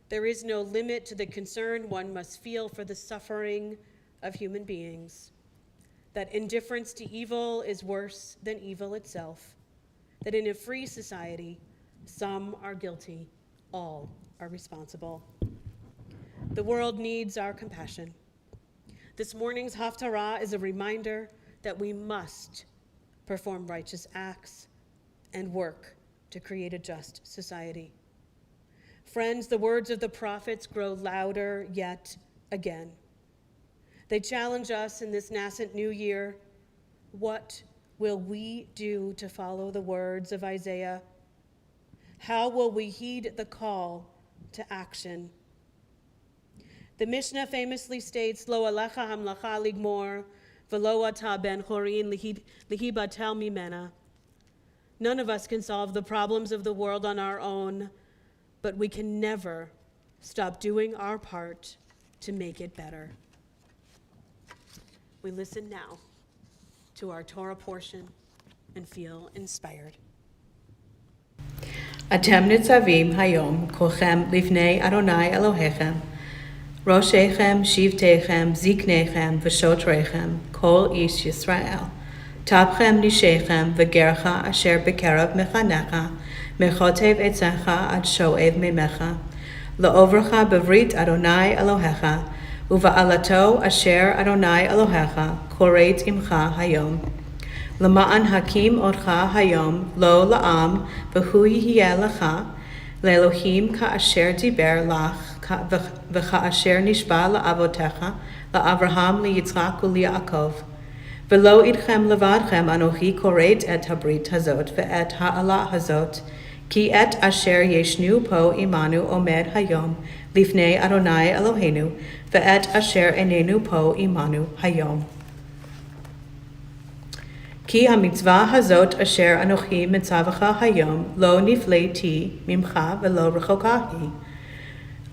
there is no limit to the concern one must feel for the suffering of human beings, that indifference to evil is worse than evil itself, that in a free society, some are guilty, all are responsible. The world needs our compassion. This morning's Haftarah is a reminder that we must perform righteous acts and work to create a just society. Friends, the words of the prophets grow louder yet again. They challenge us in this nascent new year. What will we do to follow the words of Isaiah? How will we heed the call to action? The Mishnah famously states, Lo alecha hamlacha ligmor, v'lo ata ben chorin lihibatel mimena. None of us can solve the problems of the world on our own, but we can never stop doing our part to make it better. We listen now to our Torah portion and feel inspired. Atem nitzavim hayom kolchem livnei Adonai Elohechem, Roshechem, Shivtechem, Ziknechem, V'shotrechem, Kol Ish Yisrael, Tapchem Nishechem, V'gercha Asher B'kerav Mechanecha, Mechotev Etzecha Ad Shoev Memecha, La'ovrecha B'vrit Adonai Elohecha, Uva'alato Asher Adonai Elohecha, Koret Imcha Hayom. למען הקים אותך היום, לא לעם, והוא יהיה לך, לאלוהים כאשר דיבר לך, וכאשר נשבע לאבותיך, לאברהם, ליצחק וליעקב. ולא איתכם לבדכם אנוכי כורת את הברית הזאת ואת העלה הזאת, כי את אשר ישנו פה עמנו עומד היום לפני אדוני אלוהינו, ואת אשר איננו פה עמנו היום. כי המצווה הזאת אשר אנוכי מצווך היום לא נפלאתי ממך ולא רחוקה היא.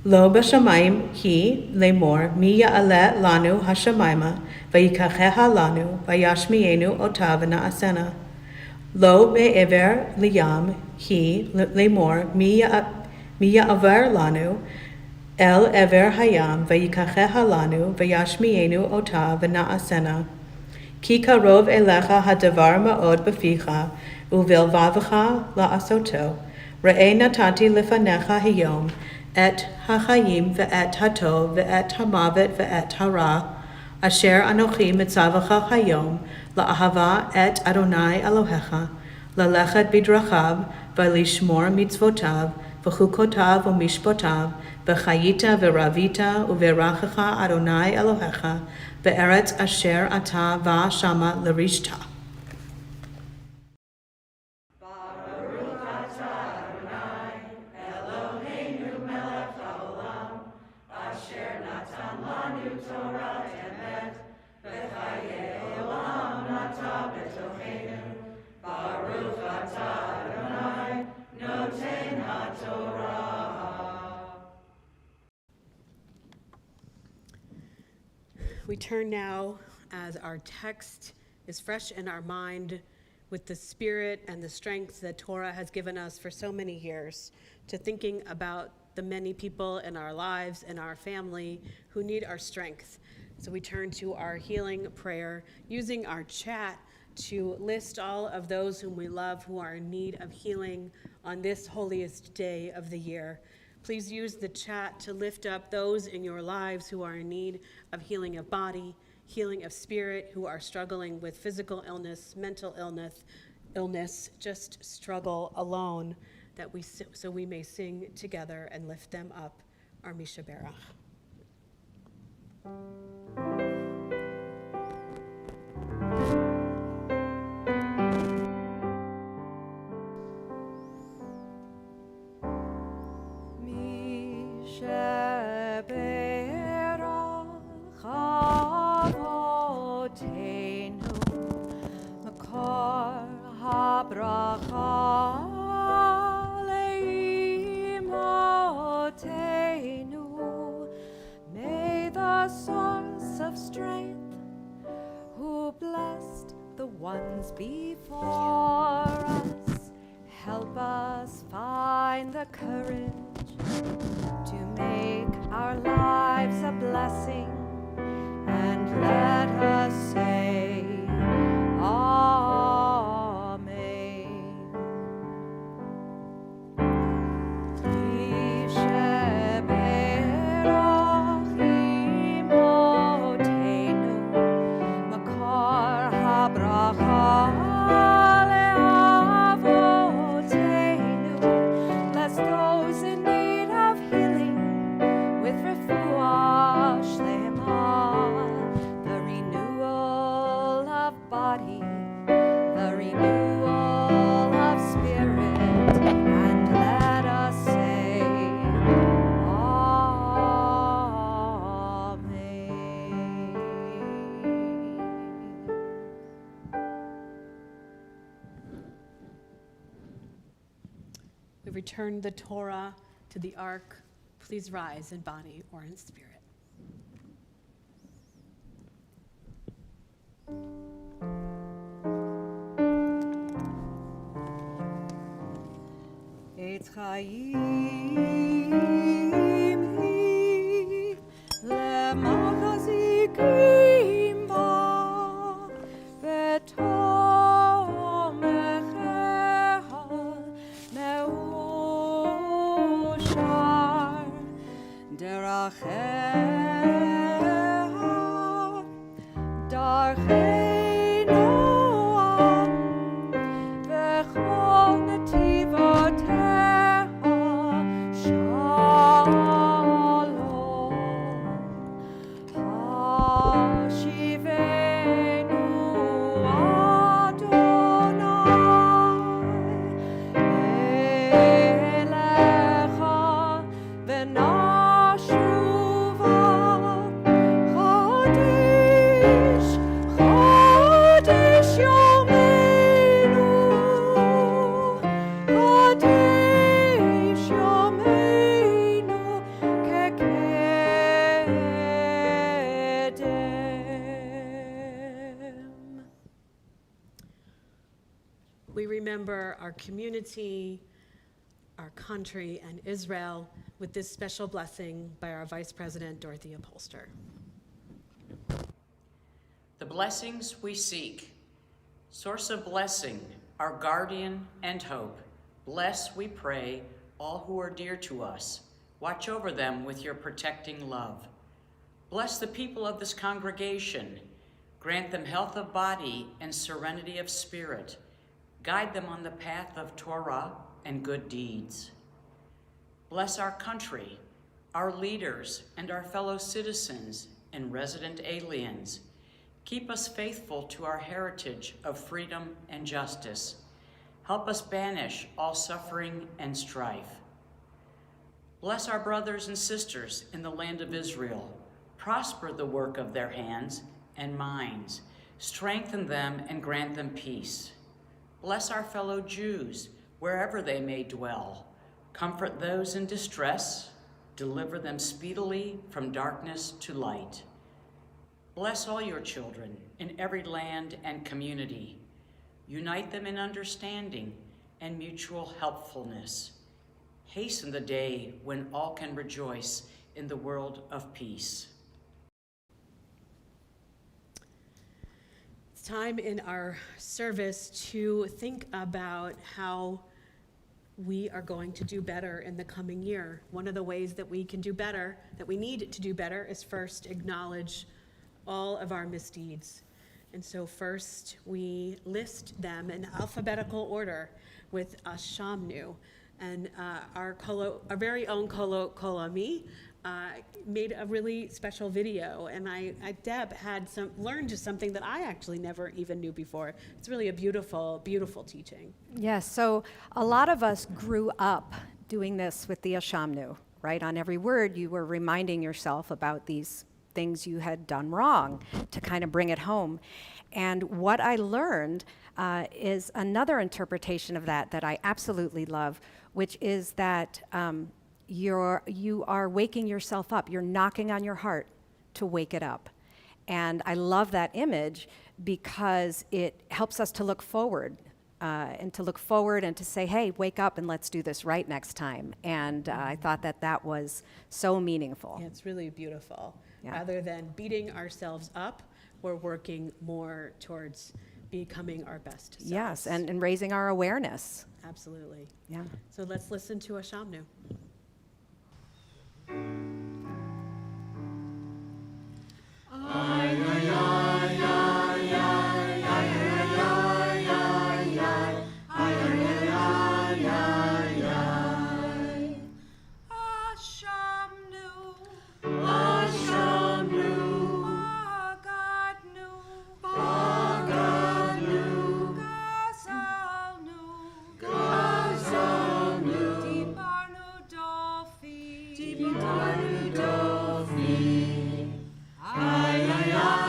לא בשמיים היא לאמור מי יעלה לנו השמיימה ויקחיה לנו וישמיענו אותה ונעשנה. לא מעבר לים היא לאמור מי יעבר לנו אל עבר הים ויקחיה לנו וישמיענו אותה ונעשנה. כי קרוב אליך הדבר מאוד בפיך ובלבבך לעשותו. ראה נתתי לפניך היום את החיים ואת הטוב ואת המוות ואת הרע, אשר אנוכי מצווך היום לאהבה את אדוני אלוהיך, ללכת בדרכיו ולשמור מצוותיו וחוקותיו ומשפטיו, וחיית ורבית וברכך אדוני אלוהיך בארץ אשר אתה בא שמה לרשתה. We turn now, as our text is fresh in our mind, with the spirit and the strength that Torah has given us for so many years, to thinking about the many people in our lives and our family who need our strength. So we turn to our healing prayer, using our chat to list all of those whom we love who are in need of healing on this holiest day of the year. Please use the chat to lift up those in your lives who are in need of healing of body, healing of spirit, who are struggling with physical illness, mental illness, just struggle alone, so we may sing together and lift them up. Our Misha Berach. May the source of strength, who blessed the ones before us, help us find the courage to make our lives a blessing, and let us say, We return the Torah to the ark. Please rise in body or in spirit. Eitz Chaim hi lemachazikim ba v'tomechecha meushar derachecha darchei Noach remember our community, our country, and Israel with this special blessing by our Vice President, Dorothea Polster. The blessings we seek, source of blessing, our guardian and hope, bless, we pray, all who are dear to us. Watch over them with your protecting love. Bless the people of this congregation. Grant them health of body and serenity of spirit. Guide them on the path of Torah and good deeds. Bless our country, our leaders, and our fellow citizens and resident aliens. Keep us faithful to our heritage of freedom and justice. Help us banish all suffering and strife. Bless our brothers and sisters in the land of Israel. Prosper the work of their hands and minds. Strengthen them and grant them peace. Bless our fellow Jews, wherever they may dwell. Comfort those in distress. Deliver them speedily from darkness to light. Bless all your children in every land and community. Unite them in understanding and mutual helpfulness. Hasten the day when all can rejoice in the world of peace. It's time in our service to think about how we are going to do better in the coming year. One of the ways that we can do better, that we need to do better, is first acknowledge all of our misdeeds. And so first we list them in alphabetical order with Ashamnu. And our very own Kol Ami made a really special video, and Deb had learned just something that I actually never even knew before. It's really a beautiful, beautiful teaching. Yes, so a lot of us grew up doing this with the Ashamnu, right? On every word, you were reminding yourself about these things you had done wrong to kind of bring it home. And what I learned is another interpretation of that I absolutely love, which is that you are waking yourself up. You're knocking on your heart to wake it up. And I love that image because it helps us to look forward and to say, hey, wake up and let's do this right next time. And I thought that was so meaningful. Yeah, it's really beautiful. Yeah. Rather than beating ourselves up, we're working more towards becoming our best selves. Yes, and raising our awareness. Absolutely. Yeah. So let's listen to Ashamnu. Ay, ay, ay.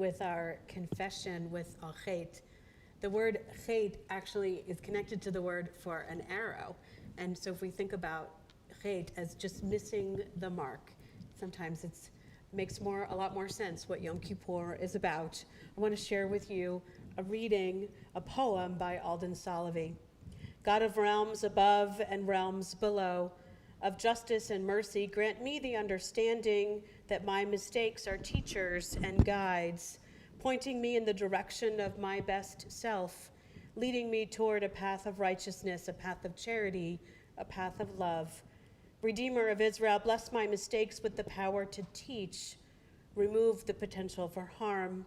with our confession with al chet. The word chet actually is connected to the word for an arrow. And so if we think about chet as just missing the mark, sometimes it makes a lot more sense what Yom Kippur is about. I want to share with you a poem by Alden Salovey. God of realms above and realms below, of justice and mercy, grant me the understanding that my mistakes are teachers and guides, pointing me in the direction of my best self, leading me toward a path of righteousness, a path of charity, a path of love. Redeemer of Israel, bless my mistakes with the power to teach, remove the potential for harm.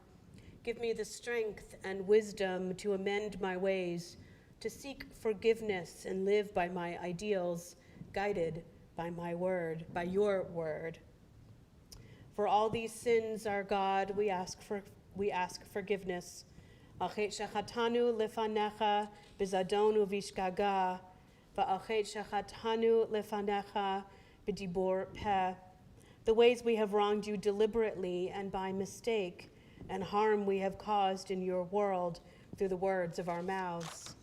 Give me the strength and wisdom to amend my ways, to seek forgiveness and live by my ideals, guided by my word, by your word. For all these sins, our God, we ask forgiveness. Achet shechatanu lefanecha bizadon uvishgaga, va'achet shechatanu lefanecha b'dibor peh. The ways we have wronged you deliberately and by mistake, and harm we have caused in your world through the words of our mouths.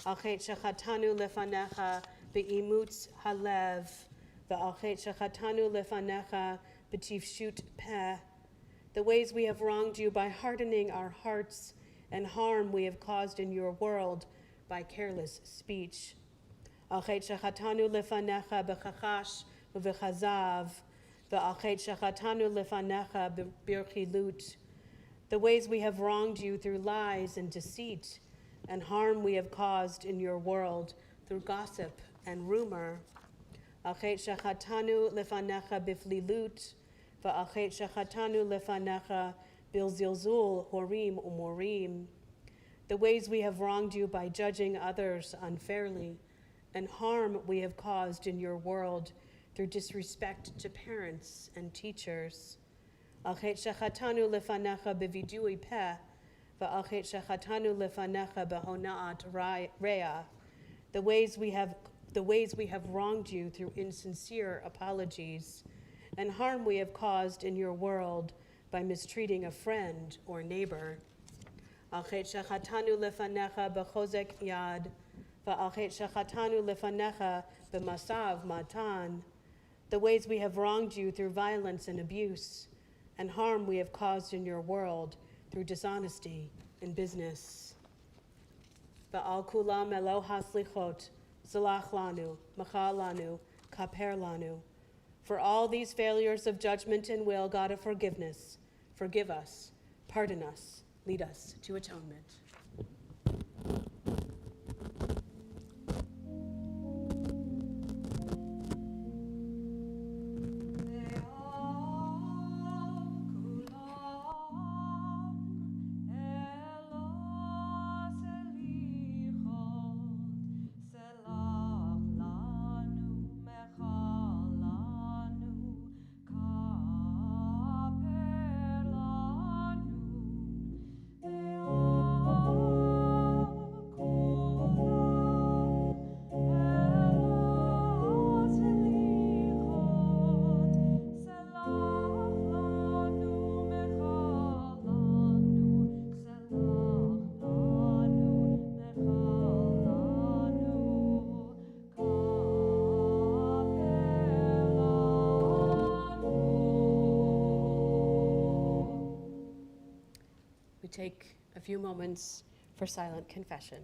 Achet shechatanu lefanecha be'imutz halev, va'achet shechatanu lefanecha b'tifshut peh. The ways we have wronged you by hardening our hearts, and harm we have caused in your world by careless speech. Achet shechatanu lefanecha b'chachash u'v'chazav, va'achet shechatanu lefanecha b'birchilut. The ways we have wronged you through lies and deceit, and harm we have caused in your world through gossip and rumor. Achet shechatanu lefanecha b'flilut, va'achet shechatanu lefanecha bilzilzul horim umorim. The ways we have wronged you by judging others unfairly, and harm we have caused in your world through disrespect to parents and teachers. Achet shechatanu lefanecha b'vidui peh, va'achet shechatanu lefanecha b'hona'at re'ah. The ways we have wronged you through insincere apologies, and harm we have caused in your world by mistreating a friend or neighbor. Achet shechatanu lefanecha b'chozek yad, va'achet shechatanu lefanecha b'masav matan. The ways we have wronged you through violence and abuse, and harm we have caused in your world through dishonesty in business. Ba'al kulam eloha slichot, zalach lanu, macha lanu, kaper lanu. For all these failures of judgment and will, God of forgiveness, forgive us, pardon us, lead us to atonement. We take a few moments for silent confession.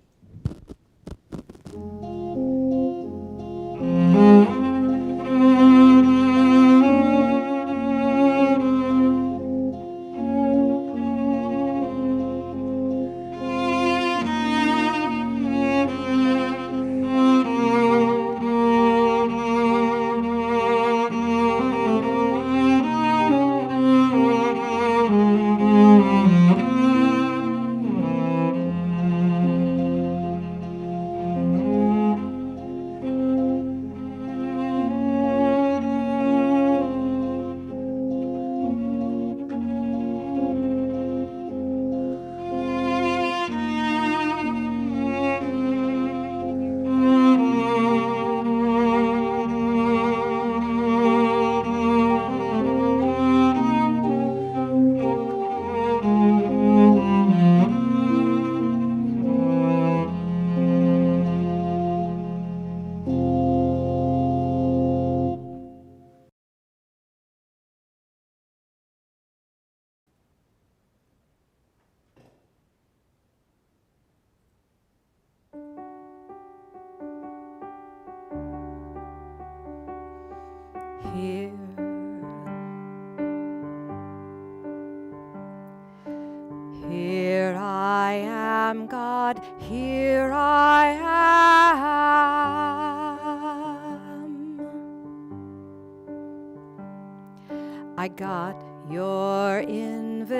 I got your invitation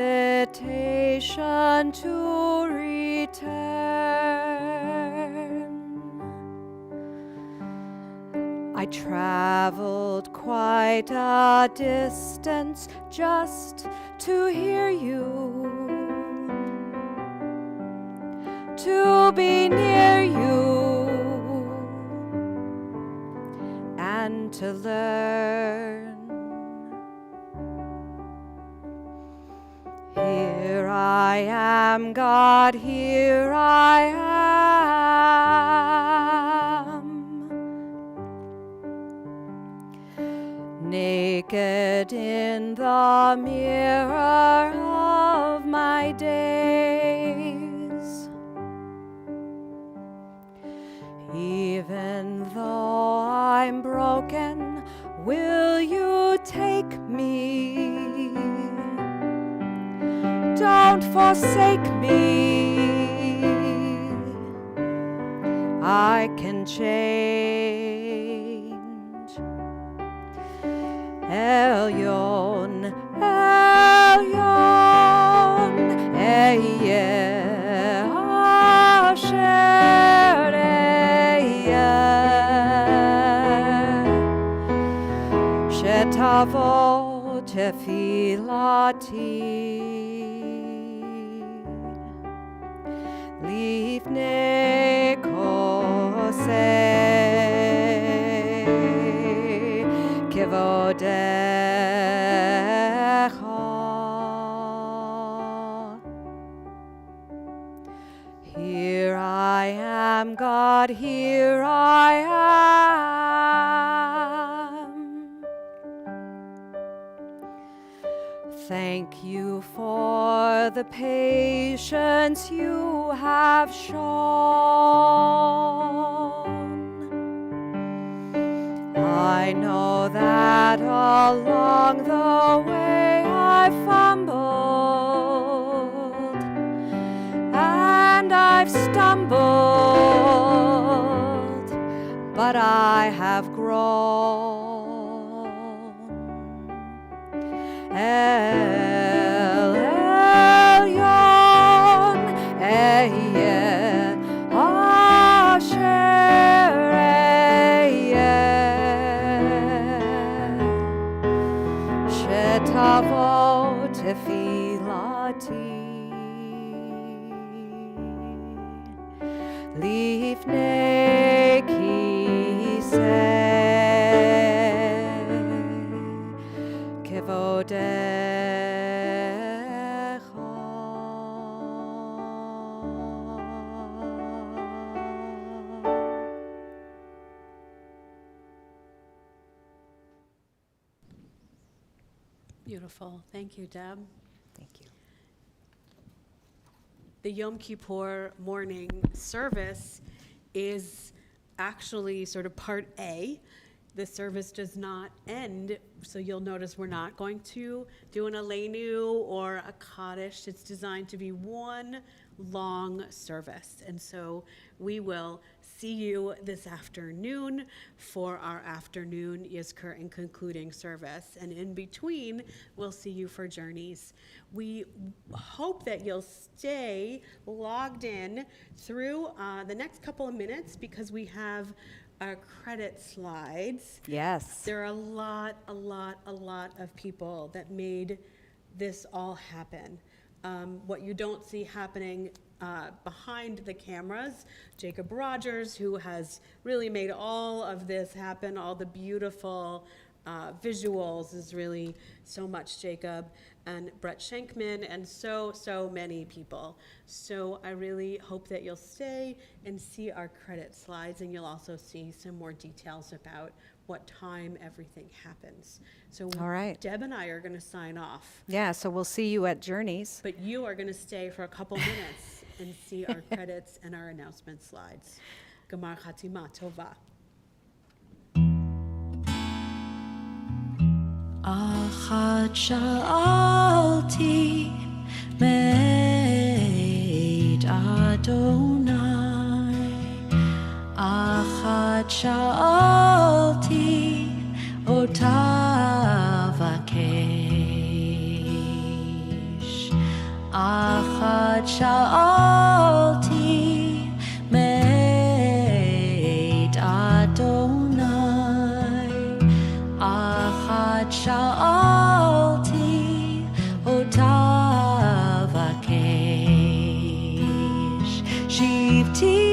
to return. I traveled quite a distance just to hear you, to be near you, and to learn. Here I am, God, here I am, naked in the mirror of my days. Even though I'm broken, will you take me? Don't forsake me. I can change. Elyon, Elyon, Eye Asher Eye, Shetavo Tefilati. Lifnei kosei kevodecha. Here I am, God, here I am. Thank you for the patience you have shown. I know that along the way I fumbled and I've stumbled, but I have grown. El Elyon, Eye Asher Eye, Shetavo Tefilati. Lifnei kisei kevodecha. Beautiful. Thank you, Deb. Thank you. The Yom Kippur morning service is actually sort of part A. The service does not end, so you'll notice we're not going to do an Aleinu or a Kaddish. It's designed to be one long service. And so we will see you this afternoon for our afternoon Yizkor and concluding service. And in between, we'll see you for journeys. We hope that you'll stay logged in through the next couple of minutes because we have our credit slides. Yes. There are a lot of people that made this all happen. What you don't see happening behind the cameras, Jacob Rogers, who has really made all of this happen, all the beautiful visuals is really so much Jacob, and Brett Schenkman, and so many people. So I really hope that you'll stay and see our credit slides, and you'll also see some more details about what time everything happens. So All right. Deb and I are going to sign off, Yeah, so we'll see you at Journeys. but you are going to stay for a couple minutes and see our credits and our announcement slides. Gamar Chatima Tova. Achad sha'alti meit Adonai, Achad sha'alti otavakesh. Achad sha'alti meit Adonai. Achad sha'alti otavakesh. Shivti